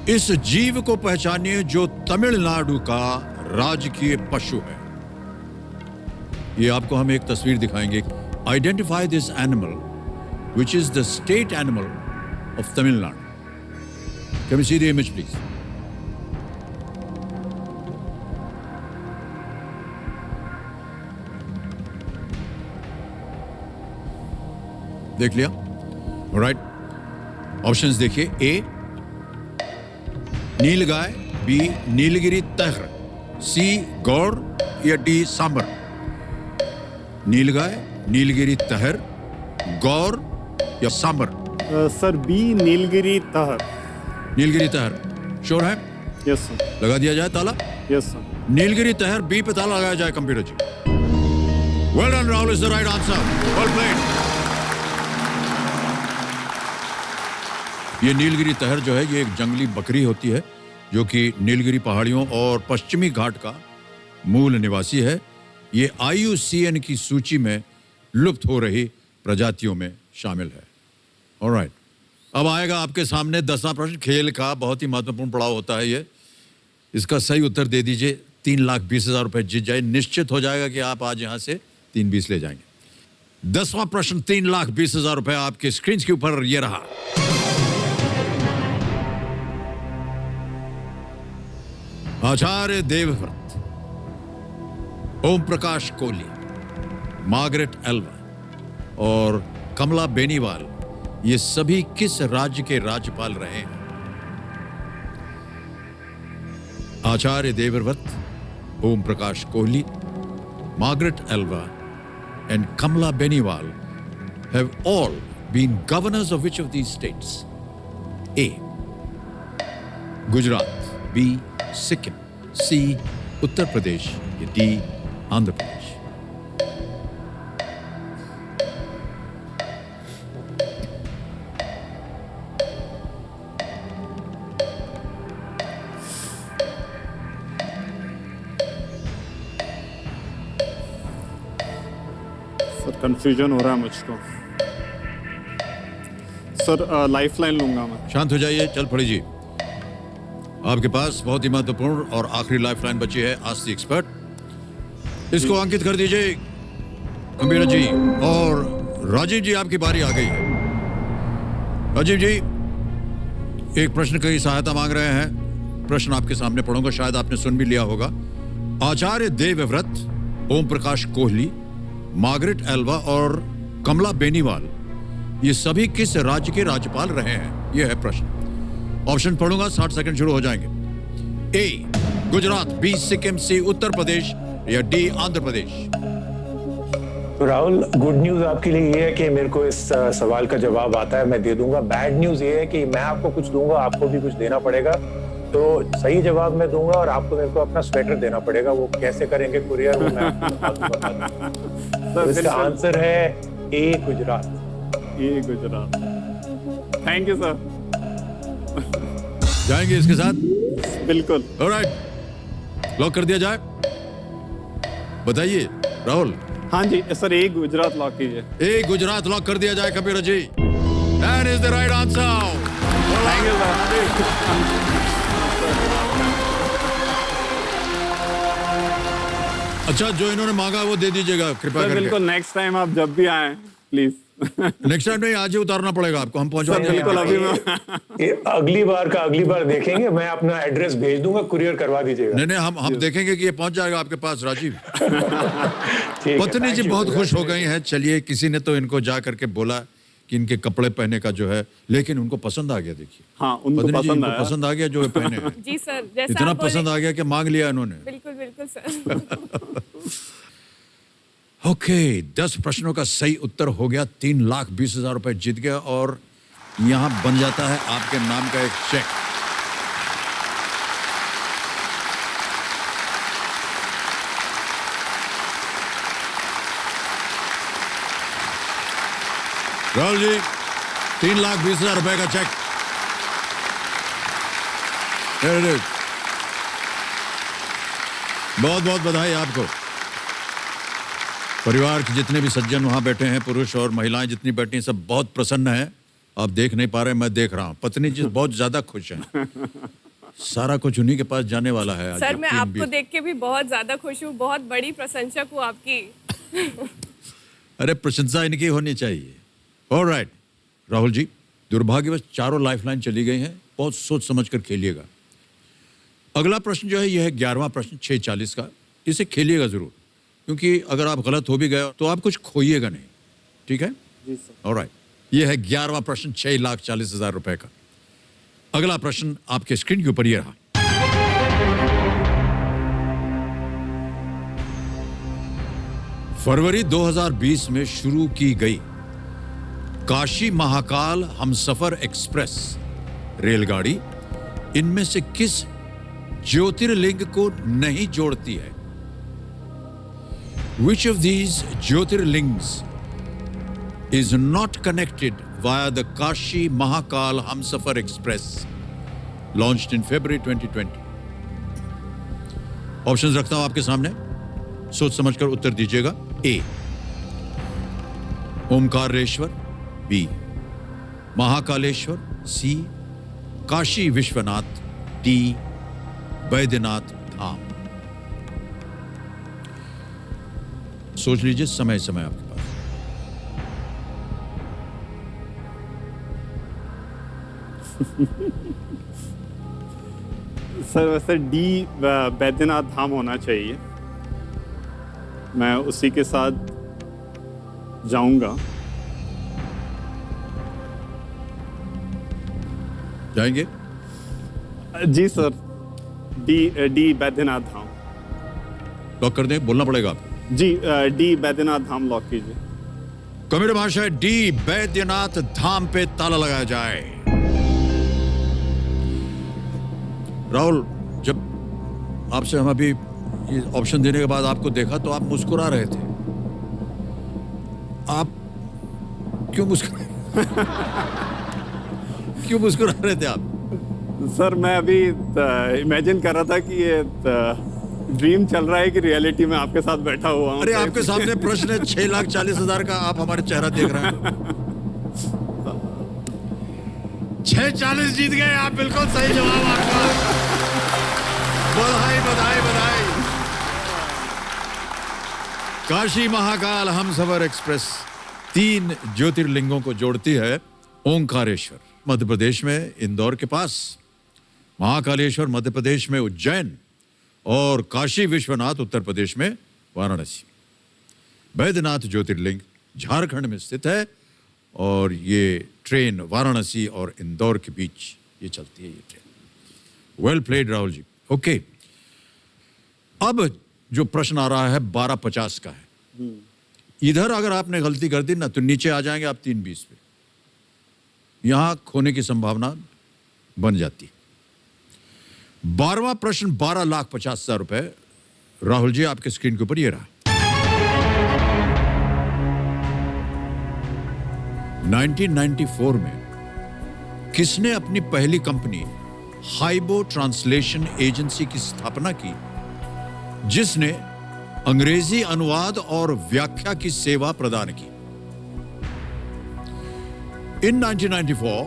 इस जीव को पहचानिए जो तमिलनाडु का राजकीय पशु है। ये आपको हम एक तस्वीर दिखाएंगे। Identify this animal which is the state animal of Tamil Nadu. Can we see the image please? देख लिया? ऑलराइट, ऑप्शंस देखिए। ए नीलगाय, बी नीलगिरी तहर, सी गौर या डी सांबर? नीलगाय, नीलगिरी तहर, गौर या सांबर? सर, बी नीलगिरी तहर। नीलगिरी तहर श्योर है? Yes sir. लगा दिया जाए ताला? Yes sir. नीलगिरी तहर बी पे ताला लगाया जाए computer ji. Well done Rahul, is the right answer, well played. ये नीलगिरी तहर जो है ये एक जंगली बकरी होती है जो कि नीलगिरी पहाड़ियों और पश्चिमी घाट का मूल निवासी है। ये IUCN की सूची में लुप्त हो रही प्रजातियों में शामिल है। ऑलराइट, अब आएगा आपके सामने 10वां प्रश्न। खेल का बहुत ही महत्वपूर्ण पड़ाव होता है ये। इसका सही उत्तर दे दीजिए, 3,20,000 रुपए जीत जाए। निश्चित हो जाएगा कि आप आज यहां से 3-20 ले जाएंगे। 10वां प्रश्न 3,20,000 रुपए आपके स्क्रीन के ऊपर ये रहा। आचार्य देवव्रत, ओम प्रकाश कोहली, मार्गरेट एल्वा और कमला बेनीवाल ये सभी किस राज्य के राज्यपाल रहे हैं? Acharya Devvrat, Om Prakash Kohli, Margaret Alva and Kamala Beniwal have all been governors of which of these states? A. Gujarat, B. Sikkim, C. Uttar Pradesh, D. Andhra Pradesh? Sir confusion हो रहा है मुझको। सर लाइफ लाइन लूंगा मैं। शांत हो जाइए, चल पड़िए। आपके पास बहुत ही महत्वपूर्ण और आखिरी लाइफ लाइन बची है, आस्क द एक्सपर्ट। इसको अंकित कर दीजिए कंप्यूटर जी। और राजीव जी, आपकी बारी आ गई है। राजीव जी, एक प्रश्न की सहायता मांग रहे हैं। प्रश्न आपके सामने पढ़ूंगा, शायद आपने सुन भी लिया होगा। आचार्य देवव्रत, ओम प्रकाश कोहली, मार्गरेट एल्वा और कमला बेनीवाल, ये सभी किस राज्य के राज्यपाल रहे हैं? यह है प्रश्न। ऑप्शन पढ़ूंगा, 60 सेकंड शुरू हो जाएंगे। ए गुजरात, बी सिक्किम, सी उत्तर प्रदेश या डी आंध्र प्रदेश। तो राहुल, गुड न्यूज आपके लिए ये है कि मेरे को इस सवाल का जवाब आता है, मैं दे दूंगा। बैड न्यूज ये है कि मैं आपको कुछ दूंगा, आपको भी कुछ देना पड़ेगा। तो सही जवाब मैं दूंगा और आपको मेरे को अपना स्वेटर देना पड़ेगा। वो कैसे करेंगे कुरियर, वो मैं आपको बता दूंगा। तो इसका आंसर है A Gujarat. A Gujarat. Thank you sir. जाएंगे इसके साथ? बिल्कुल। ऑलराइट, लॉक कर दिया जाए। बताइए राहुल। हाँ जी सर, ए गुजरात लॉक कीजिए। ए गुजरात लॉक कर दिया जाए computer ji. That is the right answer. Thank you sir. अच्छा, जो इन्होंने मांगा वो दे दीजिएगा कृपया करके। बिल्कुल, नेक्स्ट टाइम आप जब भी आए प्लीज। नेक्स्ट टाइम नहीं, आज ही उतारना पड़ेगा आपको, हम पहुंचा देंगे। बिल्कुल, अभी मैं अगली बार देखेंगे। मैं अपना एड्रेस भेज दूंगा, कुरियर करवा दीजिएगा। नहीं, हम देखेंगे कि ये पहुंच जाएगा आपके पास राजीव। ठीक है, पत्नी जी thank you, बहुत खुश हो गई हैं। चलिए, किसी ने तो इनको जा करके बोला कि इनके कपड़े पहने का जो है, लेकिन उनको पसंद आ गया। देखिए, हाँ, उनको पत्नी जी, पसंद इनको आया। पसंद आ गया जो ये पहने हैं। जी सर, जैसा इतना आप बोले- पसंद आ गया कि मांग लिया इन्होंने। बिल्कुल बिल्कुल सर। ओके, 10 प्रश्नों का सही उत्तर हो गया। 3,20,000 रुपए जीत गया और यहां बन जाता है आपके नाम का एक चेक। राहुल जी, 3,20,000 रुपए का चेक। Here it is. बहुत बहुत बधाई आपको। परिवार के जितने भी सज्जन वहां बैठे हैं, पुरुष और महिलाएं जितनी बैठी हैं, सब बहुत प्रसन्न हैं। आप देख नहीं पा रहे, मैं देख रहा हूं। पत्नी जी बहुत ज्यादा खुश हैं। सारा कुछ उन्हीं के पास जाने वाला है आज। सर, मैं तीन आपको बीस- देख के भी बहुत ज्यादा खुश हूँ। बहुत बड़ी प्रशंसक हूँ आपकी। अरे, प्रशंसा इनकी होनी चाहिए। ऑलराइट राहुल जी, दुर्भाग्यवश चारों लाइफलाइन चली गई हैं। बहुत सोच समझ कर खेलिएगा। अगला प्रश्न जो है, यह है 11वां प्रश्न 6:40 का। इसे खेलिएगा जरूर, क्योंकि अगर आप गलत हो भी गए तो आप कुछ खोइएगा नहीं। ठीक है जी सर। ऑलराइट, यह है 11वां प्रश्न 6,40,000 रुपए का। अगला प्रश्न आपके स्क्रीन के ऊपर ये रहा। फरवरी 2020 में शुरू की गई काशी महाकाल हमसफर एक्सप्रेस रेलगाड़ी इनमें से किस ज्योतिर्लिंग को नहीं जोड़ती है? Which of these Jyotirlings is not connected via the Kashi Mahakal Humsafar Express launched in February 2020? Options रखता हूं आपके सामने, सोच समझकर उत्तर दीजिएगा। ए ओमकारेश्वर, बी महाकालेश्वर, सी काशी विश्वनाथ, डी बैद्यनाथ धाम। सोच लीजिए, समय आपके पास। सर वैसे डी बैद्यनाथ धाम होना चाहिए। मैं उसी के साथ जाऊंगा। जाएंगे? जी sir, D Baidyanath Dham. Lock कर दें? बोलना पड़ेगा आपको। जी, डी बैद्यनाथ धाम लॉक कीजिए। कमेंट भाषा डी बैद्यनाथ धाम पे ताला लगाया जाए। राहुल, जब आपसे हम अभी ये ऑप्शन देने के बाद आपको देखा तो आप मुस्कुरा रहे थे। आप क्यों क्यों मुस्कुरा रहे थे आप? सर मैं अभी इमेजिन कर रहा था कि ये ड्रीम चल रहा है कि रियलिटी में आपके साथ बैठा हुआ हूँ। अरे आपके सामने प्रश्न है 6,40,000 का, आप हमारे चेहरा देख रहे हैं। 6,40 जीत गए आप, बिल्कुल सही जवाब आपका। बधाई बधाई बधाई। काशी महाकाल हमसफर एक्सप्रेस 3 ज्योतिर्लिंगों को जोड़ती है। ओंकारेश्वर मध्य प्रदेश में इंदौर के पास, महाकालेश्वर मध्य प्रदेश में उज्जैन, और काशी विश्वनाथ उत्तर प्रदेश में वाराणसी। बैद्यनाथ ज्योतिर्लिंग झारखंड में स्थित है और ये ट्रेन वाराणसी और इंदौर के बीच ये चलती है, ये ट्रेन। वेल प्लेड राहुल जी। ओके, अब जो प्रश्न आ रहा है 1250 का है। इधर अगर आपने गलती कर दी ना तो नीचे आ जाएंगे आप 320 पे, यहां खोने की संभावना बन जाती। 12वां प्रश्न 12,50,000 रुपए। राहुल जी आपके स्क्रीन के ऊपर ये रहा। 1994 में किसने अपनी पहली कंपनी हाइबो ट्रांसलेशन एजेंसी की स्थापना की, जिसने अंग्रेजी अनुवाद और व्याख्या की सेवा प्रदान की? In 1994,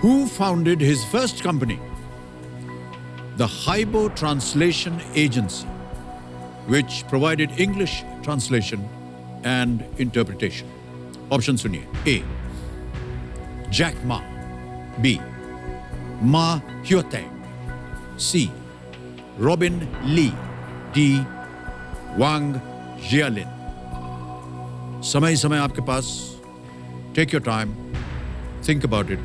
who founded his first company, the Haibo Translation Agency, which provided English translation and interpretation? Option सुनिए। A. Jack Ma. B. Ma Hyoteng. C. Robin Lee. D. Wang Jialin. समय समय आपके पास, take your time, think about it.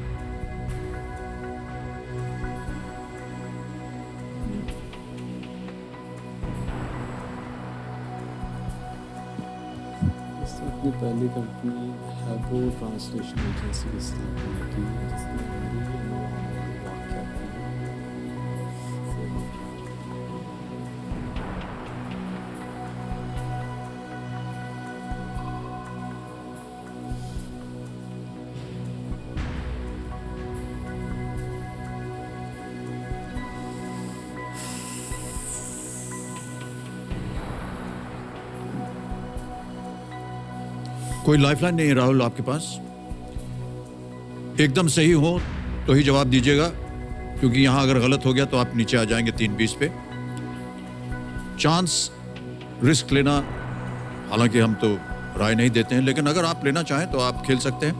अपनी पहली company हैबो translation agency की स्थापना की, जिसने अंग्रेजी अनुवाद और व्याख्या की सेवा की। कोई लाइफलाइन नहीं है राहुल आपके पास? एकदम सही हो तो ही जवाब दीजिएगा, क्योंकि यहां अगर गलत हो गया तो आप नीचे आ जाएंगे 320 पे। चांस रिस्क लेना, हालांकि हम तो राय नहीं देते हैं, लेकिन अगर आप लेना चाहें तो आप खेल सकते हैं,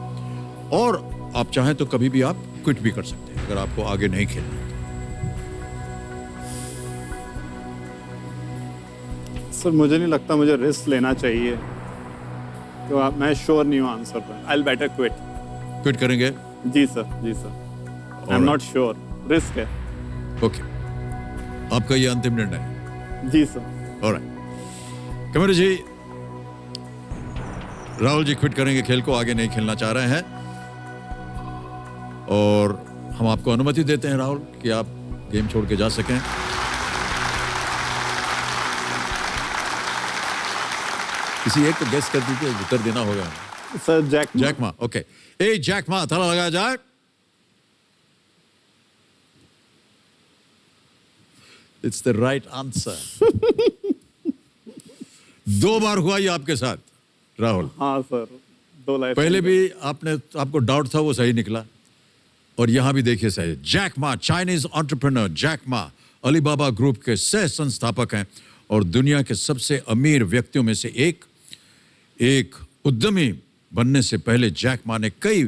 और आप चाहें तो कभी भी आप क्विट भी कर सकते हैं अगर आपको आगे नहीं खेलना। सर मुझे नहीं लगता मुझे रिस्क लेना चाहिए, तो मैं श्योर नहीं हूँ आंसर पर। I will better quit. Quit करेंगे? जी सर, जी sir. I am not sure, risk है। ओके, आपका ये अंतिम निर्णय है? जी सर। ऑलराइट कमर जी, राहुल जी क्विट करेंगे खेल को, आगे नहीं खेलना चाह रहे हैं, और हम आपको अनुमति देते हैं राहुल कि आप गेम छोड़ के जा सकें। किसी एक को गेस कर दीजिए, उत्तर देना होगा। Sir Jack Ma. Okay, A Jack Ma, ताला लगाया जाए। It's the right answer. 2 बार हुआ ये आपके साथ राहुल। हाँ सर, 2 लाइफ। पहले भी आपको डाउट था, वो सही निकला, और यहां भी देखिए सही। Jack Ma, Chinese entrepreneur Jack Ma Alibaba group के सह संस्थापक हैं और दुनिया के सबसे अमीर व्यक्तियों में से एक उद्यमी बनने से पहले जैक मा ने कई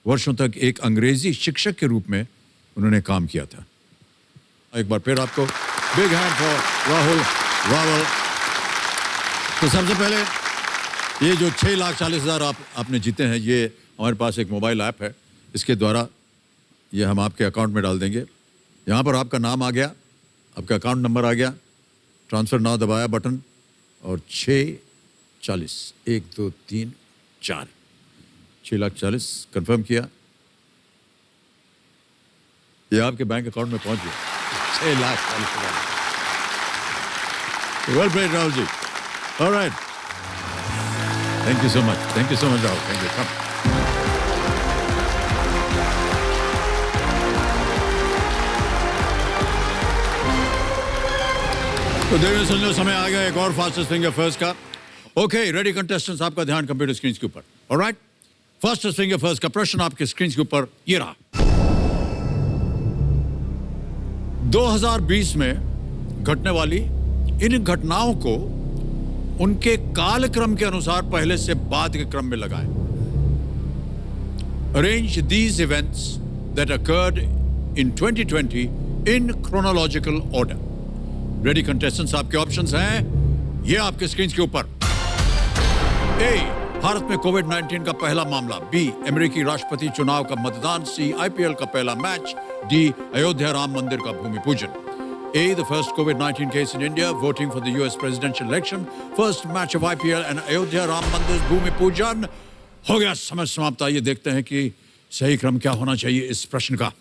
वर्षों तक एक अंग्रेजी शिक्षक के रूप में उन्होंने काम किया था। एक बार फिर आपको big hand for Rahul Rawal. तो सबसे पहले ये जो 6,40,000 आपने जीते हैं, ये हमारे पास एक मोबाइल ऐप है, इसके द्वारा ये हम आपके अकाउंट में डाल देंगे। यहाँ पर आपका नाम आ गया, आपका अकाउंट नंबर आ गया, ट्रांसफर नाउ दबाया बटन, और 6,40 1 2 3 4 6,40,000 कंफर्म किया, ये आपके बैंक अकाउंट में पहुंच गया। 6,40,000। Well played Rahul ji. Alright, thank you so much, Rahul, thank you. Come. तो देवी सुन समय आ गया एक और फास्टेस्ट फिंगर फर्स्ट का। ओके रेडी कंटेस्टेंट्स, आपका ध्यान कंप्यूटर स्क्रीन के ऊपर। ऑलराइट, फास्टेस्ट फिंगर फर्स्ट का प्रश्न आपके स्क्रीन के ऊपर ये रहा। 2020 में घटने वाली इन घटनाओं को उनके कालक्रम के अनुसार पहले से बाद के क्रम में लगाएं। Arrange these events that occurred in 2020 in chronological order. Ready contestants, आपके ऑप्शंस हैं ये आपके स्क्रीन के ऊपर। ए, भारत में कोविड-19 का पहला मामला। बी, अमेरिकी राष्ट्रपति चुनाव का मतदान। सी, आईपीएल का पहला मैच। डी, अयोध्या राम मंदिर का भूमि पूजन। A, the first COVID-19 case in India, voting for the US presidential election, first match of IPL and Ayodhya Ram Mandir भूमि पूजन। हो गया समय समाप्त। आइए देखते हैं कि सही क्रम क्या होना चाहिए इस प्रश्न का।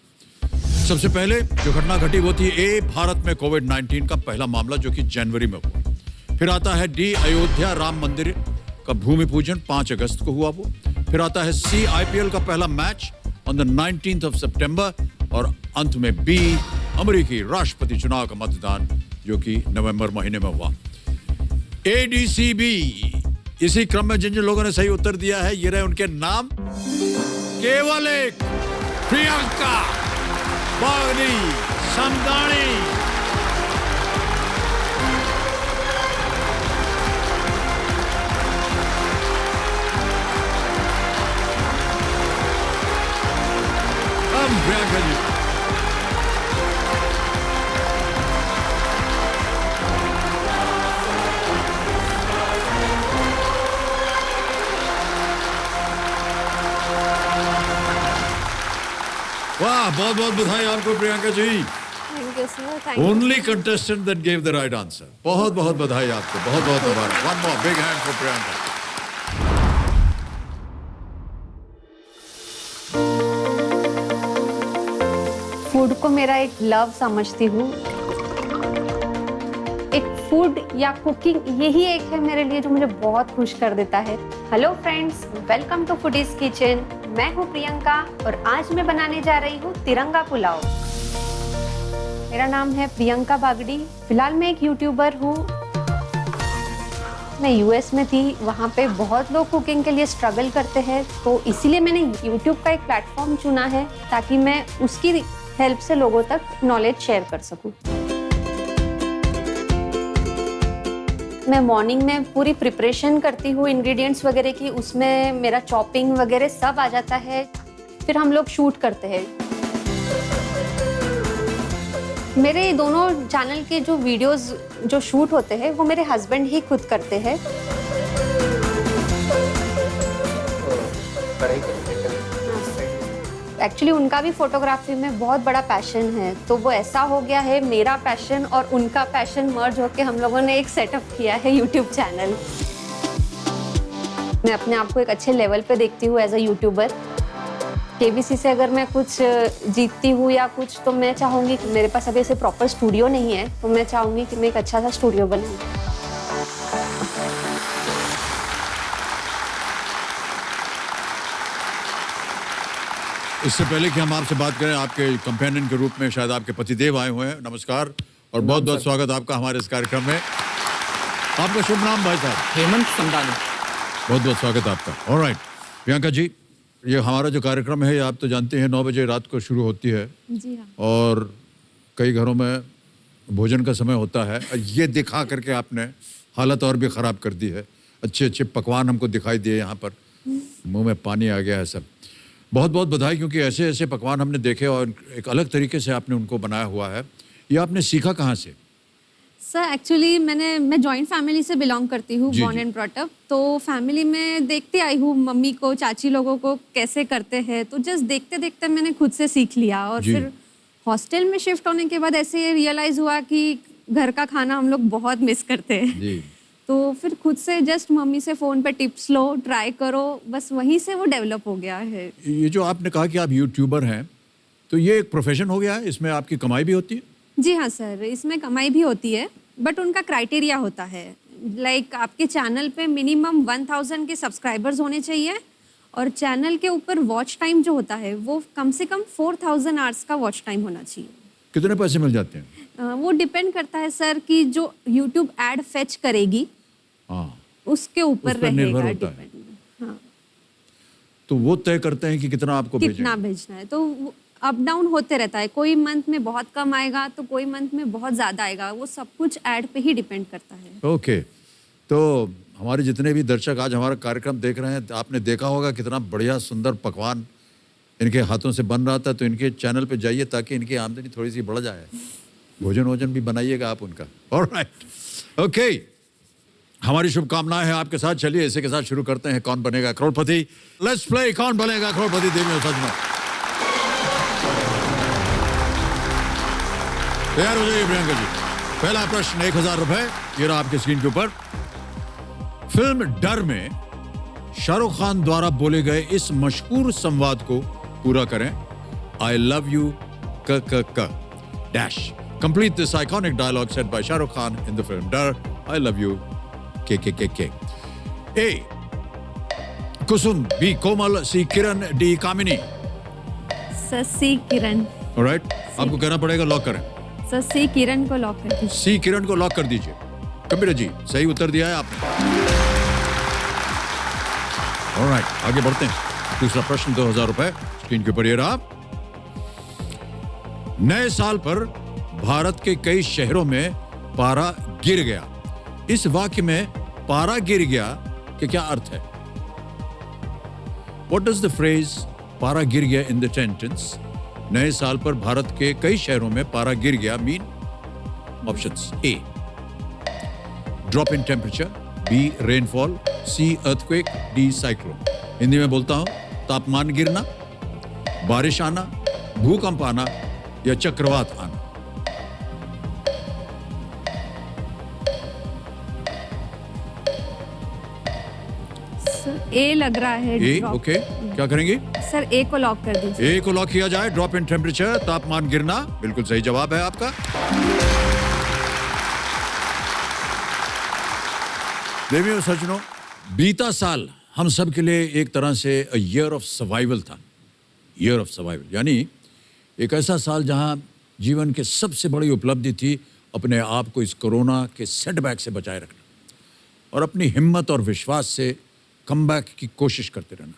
सबसे पहले जो घटना घटी वो थी ए, भारत में कोविड-19 का पहला मामला जो कि जनवरी में हुआ। फिर आता है डी, अयोध्या राम मंदिर का भूमि पूजन 5 अगस्त को हुआ वो। फिर आता है सी, आईपीएल का पहला match on the 19th of September। और अंत में बी, अमेरिकी राष्ट्रपति चुनाव का मतदान जो कि नवंबर महीने में हुआ। ADCB, इसी क्रम में जिन जिन लोगों ने सही उत्तर दिया है ये रहे उनके नाम। केवल एक, प्रियंका बागड़ी समदानी। प्रियंका जी, वाह, बहुत बहुत बधाई आपको Priyanka ji. Thank you sir, thank you. Only contestant that gave the right answer. बहुत बहुत बधाई आपको, बहुत बहुत मुबारक। One more big hand for Priyanka. फूड को मेरा एक लव समझती हूँ। एक फूड या कुकिंग यही एक है मेरे लिए जो मुझे बहुत खुश कर देता है। Hello friends, welcome to Foodies Kitchen. मैं हूँ प्रियंका और आज मैं बनाने जा रही हूँ तिरंगा पुलाव। मेरा नाम है प्रियंका बागड़ी। फिलहाल मैं एक यूट्यूबर हूँ। मैं यूएस में थी, वहाँ पे बहुत लोग कुकिंग के लिए स्ट्रगल करते हैं, तो इसीलिए मैंने यूट्यूब का एक प्लेटफॉर्म चुना है ताकि मैं उसकी हेल्प से लोगों तक नॉलेज शेयर कर सकूं। मैं मॉर्निंग में पूरी प्रिपरेशन करती हूँ इंग्रेडिएंट्स वगैरह की, उसमें मेरा चॉपिंग वगैरह सब आ जाता है। फिर हम लोग शूट करते हैं। मेरे दोनों चैनल के जो वीडियोस जो शूट होते हैं वो मेरे हस्बैंड ही खुद करते हैं। एक्चुअली उनका भी फोटोग्राफी में बहुत बड़ा पैशन है, तो वो ऐसा हो गया है मेरा पैशन और उनका पैशन मर्ज होकर हम लोगों ने एक सेटअप किया है यूट्यूब चैनल। मैं अपने आप को एक अच्छे लेवल पे देखती हूँ एज अ यूट्यूबर। केबीसी से अगर मैं कुछ जीतती हूँ या कुछ, तो मैं चाहूँगी कि मेरे पास अभी ऐसे प्रॉपर स्टूडियो नहीं है, तो मैं चाहूँगी कि मैं एक अच्छा सा स्टूडियो बनाऊँ। इससे पहले कि हम आपसे बात करें, आपके कंपेनियन के रूप में शायद आपके पतिदेव आए हुए हैं। नमस्कार और बहुत बहुत स्वागत आपका हमारे इस कार्यक्रम में। आपका शुभ नाम भाई साहब? हेमंत समदानी। बहुत बहुत स्वागत आपका। ऑलराइट प्रियंका जी, ये हमारा जो कार्यक्रम है आप तो जानते हैं 9 बजे रात को शुरू होती है। जी हाँ। और कई घरों में भोजन का समय होता है। ये दिखा करके आपने हालत और भी ख़राब कर दी है। अच्छे अच्छे पकवान हमको दिखाई दिए यहाँ पर, मुंह में पानी आ गया है सब। बहुत बहुत बधाई, क्योंकि ऐसे ऐसे पकवान हमने देखे और एक अलग तरीके से आपने उनको बनाया हुआ है। ये आपने सीखा कहाँ से? सर एक्चुअली मैं जॉइंट फैमिली से बिलोंग करती हूँ, बॉर्न एंड ब्रॉट अप। तो फैमिली में देखते आई हूँ मम्मी को, चाची लोगों को कैसे करते हैं, तो जस्ट देखते देखते मैंने खुद से सीख लिया। और फिर हॉस्टल में शिफ्ट होने के बाद ऐसे रियलाइज हुआ कि घर का खाना हम लोग बहुत मिस करते हैं जी। तो फिर खुद से जस्ट मम्मी से फ़ोन पे टिप्स लो, ट्राई करो, बस वहीं से वो डेवलप हो गया है। ये जो आपने कहा कि आप यूट्यूबर हैं, तो ये एक प्रोफेशन हो गया है, इसमें आपकी कमाई भी होती है? जी हाँ सर, इसमें कमाई भी होती है, बट उनका क्राइटेरिया होता है। लाइक आपके चैनल पे मिनिमम 1000 के सब्सक्राइबर्स होने चाहिए और चैनल के ऊपर वॉच टाइम जो होता है वो कम से कम 4000 आवर्स का वॉच टाइम होना चाहिए। कितने पैसे मिल जाते हैं? वो डिपेंड करता है सर कि जो यूट्यूब एड फेच करेगी हाँ, उसके ऊपर उस पर निर्भर रहेगा होता है। डिपेंड। हाँ, तो वो तय करते हैं कि कितना आपको कितना भेजेंगे। भेजना है, तो अप डाउन होते रहता है। कोई मंथ में बहुत कम आएगा तो कोई मंथ में बहुत ज़्यादा आएगा, वो सब कुछ ऐड पे ही डिपेंड करता है। ओके, तो हमारे जितने भी दर्शक आज हमारा कार्यक्रम देख रहे हैं, आपने देखा होगा कितना बढ़िया सुंदर पकवान इनके हाथों से बन रहा था। तो इनके चैनल पे जाइए ताकि इनकी आमदनी थोड़ी सी बढ़ जाए, भोजन वोजन भी बनाइएगा आप उनका। ऑलराइट, ओके, हमारी शुभकामनाएं हैं आपके साथ। चलिए इसी के साथ शुरू करते हैं कौन बनेगा करोड़पति। लेट्स प्ले कौन बनेगा करोड़पति। देवियों सजनों, तैयार हो जाइए प्रियंका जी। पहला प्रश्न 1000 रुपए, ये रहा आपके स्क्रीन के ऊपर। फिल्म डर में शाहरुख खान द्वारा बोले गए इस मशहूर संवाद को पूरा करें। I love you K dash. Complete this iconic dialogue said by Shahrukh Khan in the film Darr. I love you K. A Kusum, B Komal, C Kiran, D Kamini. Sir C Kiran. Alright, आपको कहना पड़ेगा, लॉक करें। सर सी किरण को लॉक कर दीजिए। सी किरण को लॉक कर दीजिए। कबीर जी सही उत्तर दिया है आपने। ऑलराइट, आगे बढ़ते हैं। दूसरा प्रश्न 2000 रुपए स्क्रीन के ऊपर ये रहा। नए साल पर भारत के कई शहरों में पारा गिर गया। इस वाक्य में पारा गिर गया के क्या अर्थ है? What does the phrase पारा गिर गया in the sentence नए साल पर भारत के कई शहरों में पारा गिर गया mean? Options: A drop in temperature, B rainfall, C earthquake, D cyclone. Hindi में बोलता हूं, तापमान गिरना, बारिश आना, भूकंप आना या चक्रवात आना। सर ए लग रहा है। ए, drop। ओके, क्या करेंगे? सर ए को लॉक कर दीजिए। ए को लॉक किया जाए। ड्रॉप इन टेम्परेचर, तापमान गिरना, बिल्कुल सही जवाब है आपका। देवियों सज्जनों, बीता साल हम सब के लिए एक तरह से ईयर ऑफ सर्वाइवल था। ईयर ऑफ सर्वाइवल यानी एक ऐसा साल जहां जीवन के सबसे बड़ी उपलब्धि थी अपने आप को इस कोरोना के सेटबैक से बचाए रखना और अपनी हिम्मत और विश्वास से कमबैक की कोशिश करते रहना।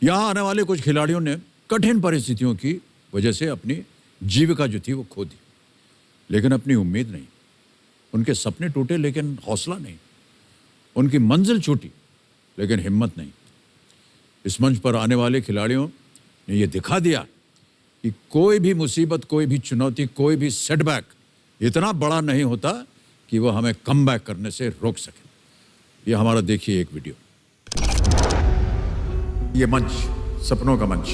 यहाँ आने वाले कुछ खिलाड़ियों ने कठिन परिस्थितियों की वजह से अपनी जीविका जो थी वो खो दी, लेकिन अपनी उम्मीद नहीं। उनके सपने टूटे लेकिन हौसला नहीं। उनकी मंजिल छूटी लेकिन हिम्मत नहीं। इस मंच पर आने वाले खिलाड़ियों ने ये दिखा दिया कि कोई भी मुसीबत, कोई भी चुनौती, कोई भी सेटबैक इतना बड़ा नहीं होता कि वो हमें कमबैक करने से रोक सके। ये हमारा देखिए एक वीडियो। ये मंच सपनों का मंच।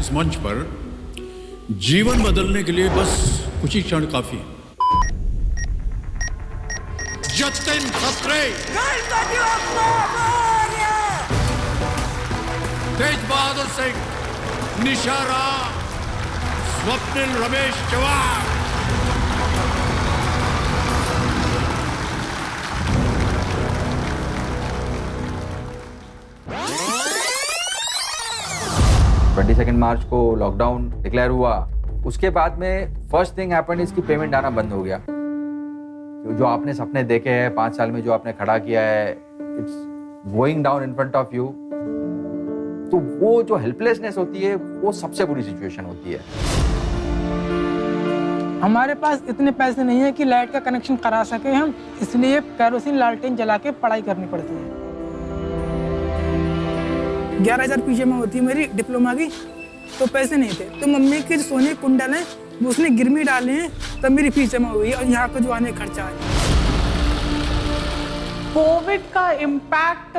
इस मंच पर जीवन बदलने के लिए बस कुछ ही क्षण काफी है। जतिन खत्री, तेज बहादुर सिंह, निशा राम, स्वप्निल रमेश चव्हाण। मार्च को लॉकडाउन डिक्लेयर हुआ। उसके बाद में फर्स्ट थिंग हैपेंड इसकी पेमेंट आना बंद हो गया। जो आपने सपने देखे हैं 5 साल में, जो आपने खड़ा किया है, it's going down in front of you. तो वो जो हेल्पलेसनेस होती है वो सबसे बुरी सिचुएशन होती है। हमारे पास इतने पैसे नहीं है कि लाइट का कनेक्शन करा सके हम, इसलिए केरोसिन लालटेन जला के पढ़ाई करनी पड़ती है। 11,000 फीस जमा होती है मेरी डिप्लोमा की, तो पैसे नहीं थे। तो मम्मी के जो सोने कुंडल है वो उसने गिरवी डाले हैं, तब मेरी फीस जमा हुई और यहाँ का जो आने खर्चा है। कोविड का इम्पैक्ट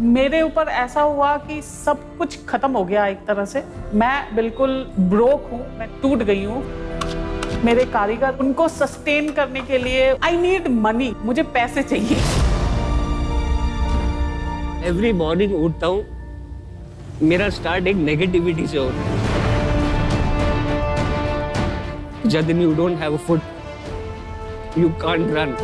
मेरे ऊपर ऐसा हुआ कि सब कुछ खत्म हो गया एक तरह से। मैं बिल्कुल ब्रोक हूँ, मैं टूट गई हूँ। मेरे कारीगर, उनको सस्टेन करने के लिए आई नीड मनी, मुझे पैसे चाहिए। एवरी मॉर्निंग उठता हूँ, मेरा स्टार्ट एक नेगेटिविटी से होता है। जब you don't have a foot, you can't run.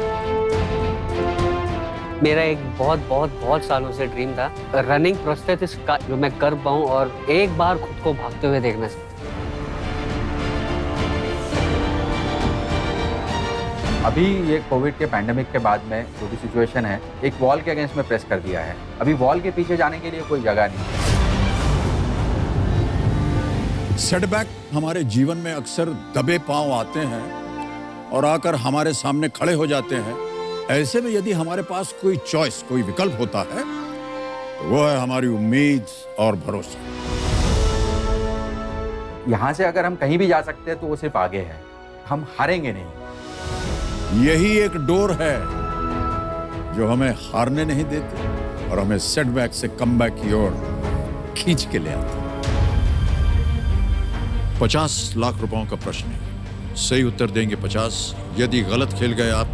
मेरा एक बहुत सालों से ड्रीम था रनिंग प्रोस्थेटिक्स का, जो मैं कर पाऊँ और एक बार खुद को भागते हुए देखना। अभी ये कोविड के पैंडेमिक के बाद में जो भी सिचुएशन है, एक वॉल के अगेंस्ट में प्रेस कर दिया है। अभी वॉल के पीछे जाने के लिए कोई जगह नहीं है। सेटबैक हमारे जीवन में अक्सर दबे पांव आते हैं और आकर हमारे सामने खड़े हो जाते हैं। ऐसे में यदि हमारे पास कोई चॉइस, कोई विकल्प होता है तो वो है हमारी उम्मीद और भरोसा। यहाँ से अगर हम कहीं भी जा सकते हैं तो वो सिर्फ आगे है, हम हारेंगे नहीं। यही एक डोर है जो हमें हारने नहीं देती और हमें सेटबैक से कमबैक की ओर खींच के ले आती। 50 लाख रुपयों का प्रश्न है, सही उत्तर देंगे 50। यदि गलत खेल गए आप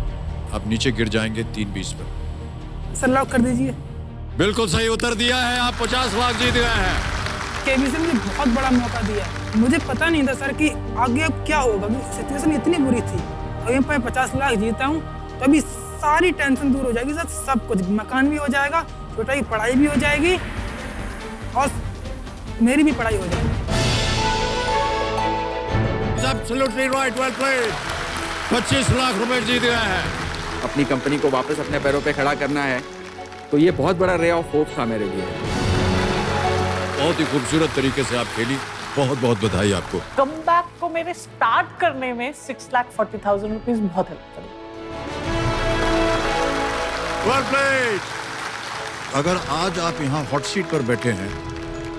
नीचे गिर जाएंगे 3-20 पर। सर लॉक कर दीजिए। बिल्कुल सही उत्तर दिया है, आप 50 लाख जीत गए हैं। केबीसी ने बहुत बड़ा मौका दिया है। मुझे पता नहीं था सर कि आगे अब क्या होगा, सिचुएशन इतनी बुरी थी। अभी मैं 50 लाख जीता हूँ तो अभी सारी टेंशन दूर हो जाएगी सर। सब कुछ, मकान भी हो जाएगा, छोटा की पढ़ाई भी हो जाएगी और मेरी भी पढ़ाई हो जाएगी। Absolutely right, well played. 25 lakh रुपए जीत गए हैं। अपनी कंपनी को वापस अपने पैरों पे खड़ा करना है, तो ये बहुत बड़ा रे ऑफ होप था मेरे लिए। बहुत ही खूबसूरत तरीके से आप खेली, बहुत बहुत बधाई आपको। कमबैक को मेरे स्टार्ट करने में 6,40,000 रुपीज बहुत हेल्प करी। Well played. अगर आज आप यहाँ हॉट सीट पर बैठे हैं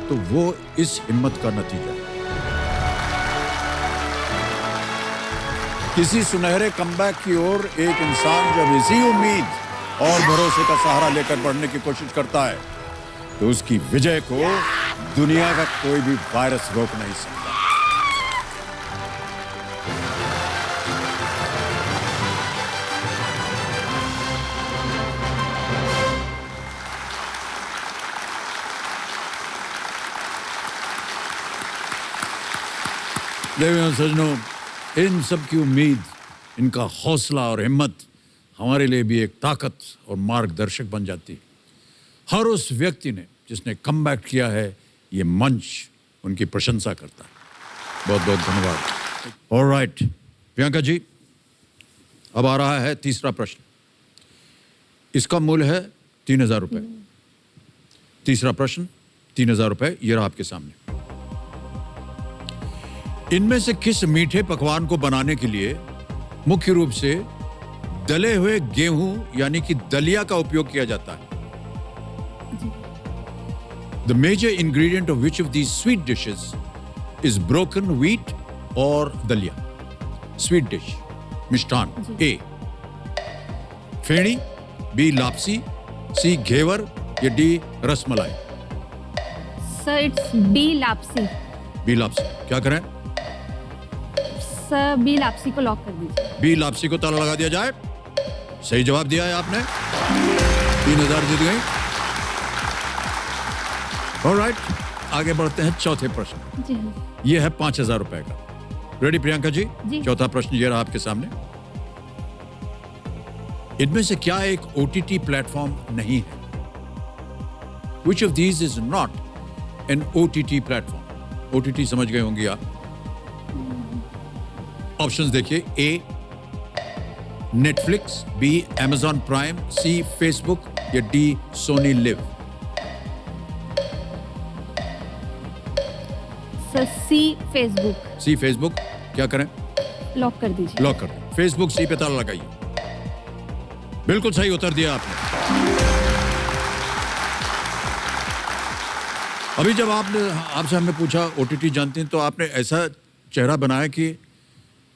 तो वो इस हिम्मत का नतीजा है। किसी सुनहरे कमबैक की ओर एक इंसान जब इसी उम्मीद और भरोसे का सहारा लेकर बढ़ने की कोशिश करता है तो उसकी विजय को दुनिया का कोई भी वायरस रोक नहीं सकता। देवियों सजनों, इन सब की उम्मीद, इनका हौसला और हिम्मत हमारे लिए भी एक ताकत और मार्गदर्शक बन जाती है। हर उस व्यक्ति ने जिसने कमबैक किया है, ये मंच उनकी प्रशंसा करता है। बहुत बहुत धन्यवाद। ऑलराइट प्रियंका जी, अब आ रहा है तीसरा प्रश्न। इसका मूल्य है 3,000 रुपये। तीसरा प्रश्न 3,000 रुपये, ये रहा आपके सामने। इनमें से किस मीठे पकवान को बनाने के लिए मुख्य रूप से दले हुए गेहूं यानी कि दलिया का उपयोग किया जाता है? The major ingredient of which of these sweet dishes is broken wheat or dalia? Sweet dish, Mishthan. A feni, B lapsi, C ghevar या D rasmalai? Sir it's B lapsi. B lapsi. क्या करें? सर बी लापसी को लॉक कर दीजिए। बी लापसी को ताला लगा दिया जाए। सही जवाब दिया है आपने, 3,000 जीत गई। ऑलराइट, आगे बढ़ते हैं चौथे प्रश्न। जी ये है 5,000 रुपए का। रेडी प्रियंका जी? चौथा प्रश्न ये रहा आपके सामने। इनमें से क्या एक OTT प्लेटफॉर्म नहीं है? Which of these is not an OTT platform? OTT समझ गए होंगे आप। ऑप्शंस देखिए। A Netflix, B Amazon prime, C Facebook या D सोनी लिव? सर सी फेसबुक। सी फेसबुक। क्या करें? लॉक कर दीजिए। लॉक कर दो। फेसबुक सी पे ताला लगाइए। बिल्कुल सही उत्तर दिया आपने। अभी जब आपसे हमने पूछा OTT जानते हैं, तो आपने ऐसा चेहरा बनाया कि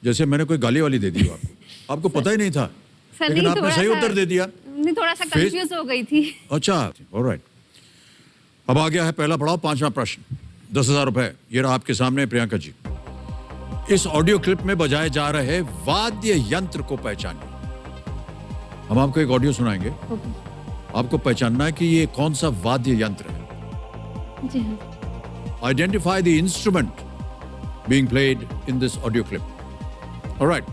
जैसे मैंने कोई गाली वाली दे दी आपको पता ही नहीं था, लेकिन आपने सही उत्तर दे दिया। नहीं, थोड़ा सा कंफ्यूज हो गई थी। अच्छा, ऑलराइट। अब आ गया है पहला पड़ाव, पांचवा प्रश्न। 10,000 रुपए ये रहा आपके सामने प्रियंका जी। इस ऑडियो क्लिप में बजाए जा रहे वाद्य यंत्र को पहचानिए। हम आपको एक ऑडियो सुनाएंगे, आपको पहचानना है कि ये कौन सा वाद्य यंत्र है। जी हाँ। Identify the instrument being played in this audio clip. All right,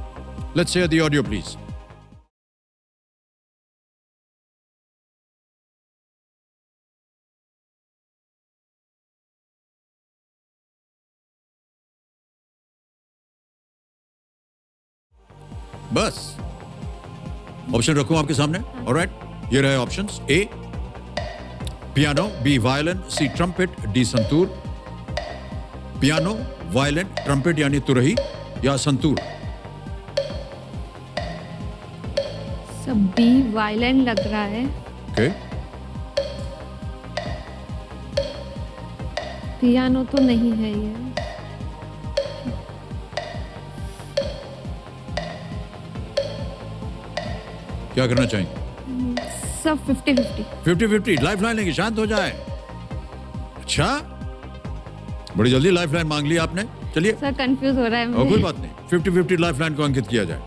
let's hear the audio, please. बस ऑप्शन रखूं आपके सामने? ऑलराइट, ये रहे options. A piano, B violin, C trumpet, D santoor. Piano, violin, trumpet यानी तुरही या संतूर? सब बी वायलेंट लग रहा है। ओके, पियानो तो नहीं है ये। क्या करना चाहेंगे? सब 50-50। 50-50 लाइफ लाइन लेंगे, शांत हो जाए। अच्छा, बड़ी जल्दी लाइफ लाइन मांग ली आपने। चलिए, सर कंफ्यूज हो रहा है और मुझे। कोई बात नहीं, 50-50 लाइफ लाइन को अंकित किया जाए।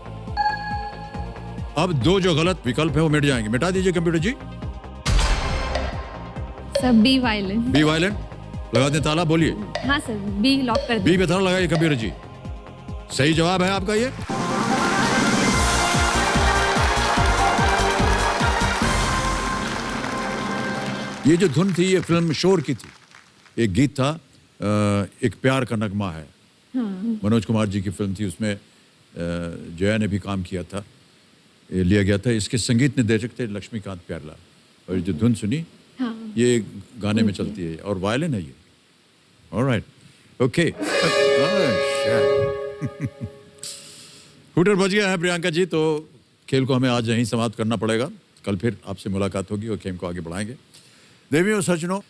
अब दो जो गलत विकल्प है वो मिट जाएंगे। मिटा दीजिए कंप्यूटर जी। सब बी वायलेंट। बी वायलेंट लगा दें ताला, बोलिए। हाँ सर, बी लॉक कर बी दीजिए। पे ताला लगाइए कंप्यूटर जी। सही जवाब है आपका ये। ये जो धुन थी ये फिल्म शोर की थी। एक गीत था, एक प्यार का नगमा है, हाँ। मनोज कुमार जी की फिल्म थी। उसमें जया ने भी काम किया था, ये लिया गया था। इसके संगीत निर्देशक थे लक्ष्मीकांत प्यारलाल। और जो धुन सुनी हाँ। ये गाने में चलती है और वायलिन है ये। Alright, okay. हूटर बज गया है प्रियंका जी, तो खेल को हमें आज यहीं समाप्त करना पड़ेगा। कल फिर आपसे मुलाकात होगी और खेल को आगे बढ़ाएंगे। देवियों सज्जनों,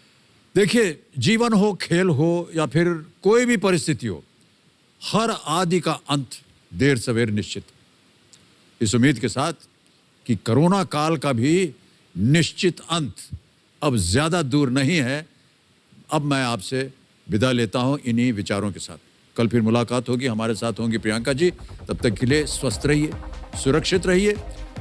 देखिए, जीवन हो, खेल हो या फिर कोई भी परिस्थिति हो, हर आदि का अंत देर सवेर निश्चित। इस उम्मीद के साथ कि कोरोना काल का भी निश्चित अंत अब ज्यादा दूर नहीं है, अब मैं आपसे विदा लेता हूं इन्हीं विचारों के साथ। कल फिर मुलाकात होगी, हमारे साथ होंगी प्रियंका जी। तब तक के लिए स्वस्थ रहिए, सुरक्षित रहिए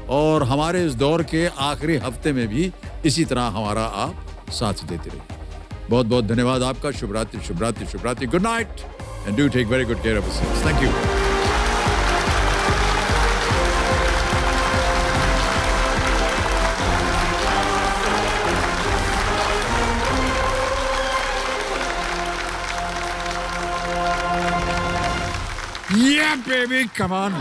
और हमारे इस दौर के आखिरी हफ्ते में भी इसी तरह हमारा आप साथ देते रहिए। बहुत बहुत धन्यवाद आपका। शुभ रात्रि, शुभ रात्रि, शुभ रात्रि। Good night and do take very good care of yourselves. Thank you. Yeah, baby, come on.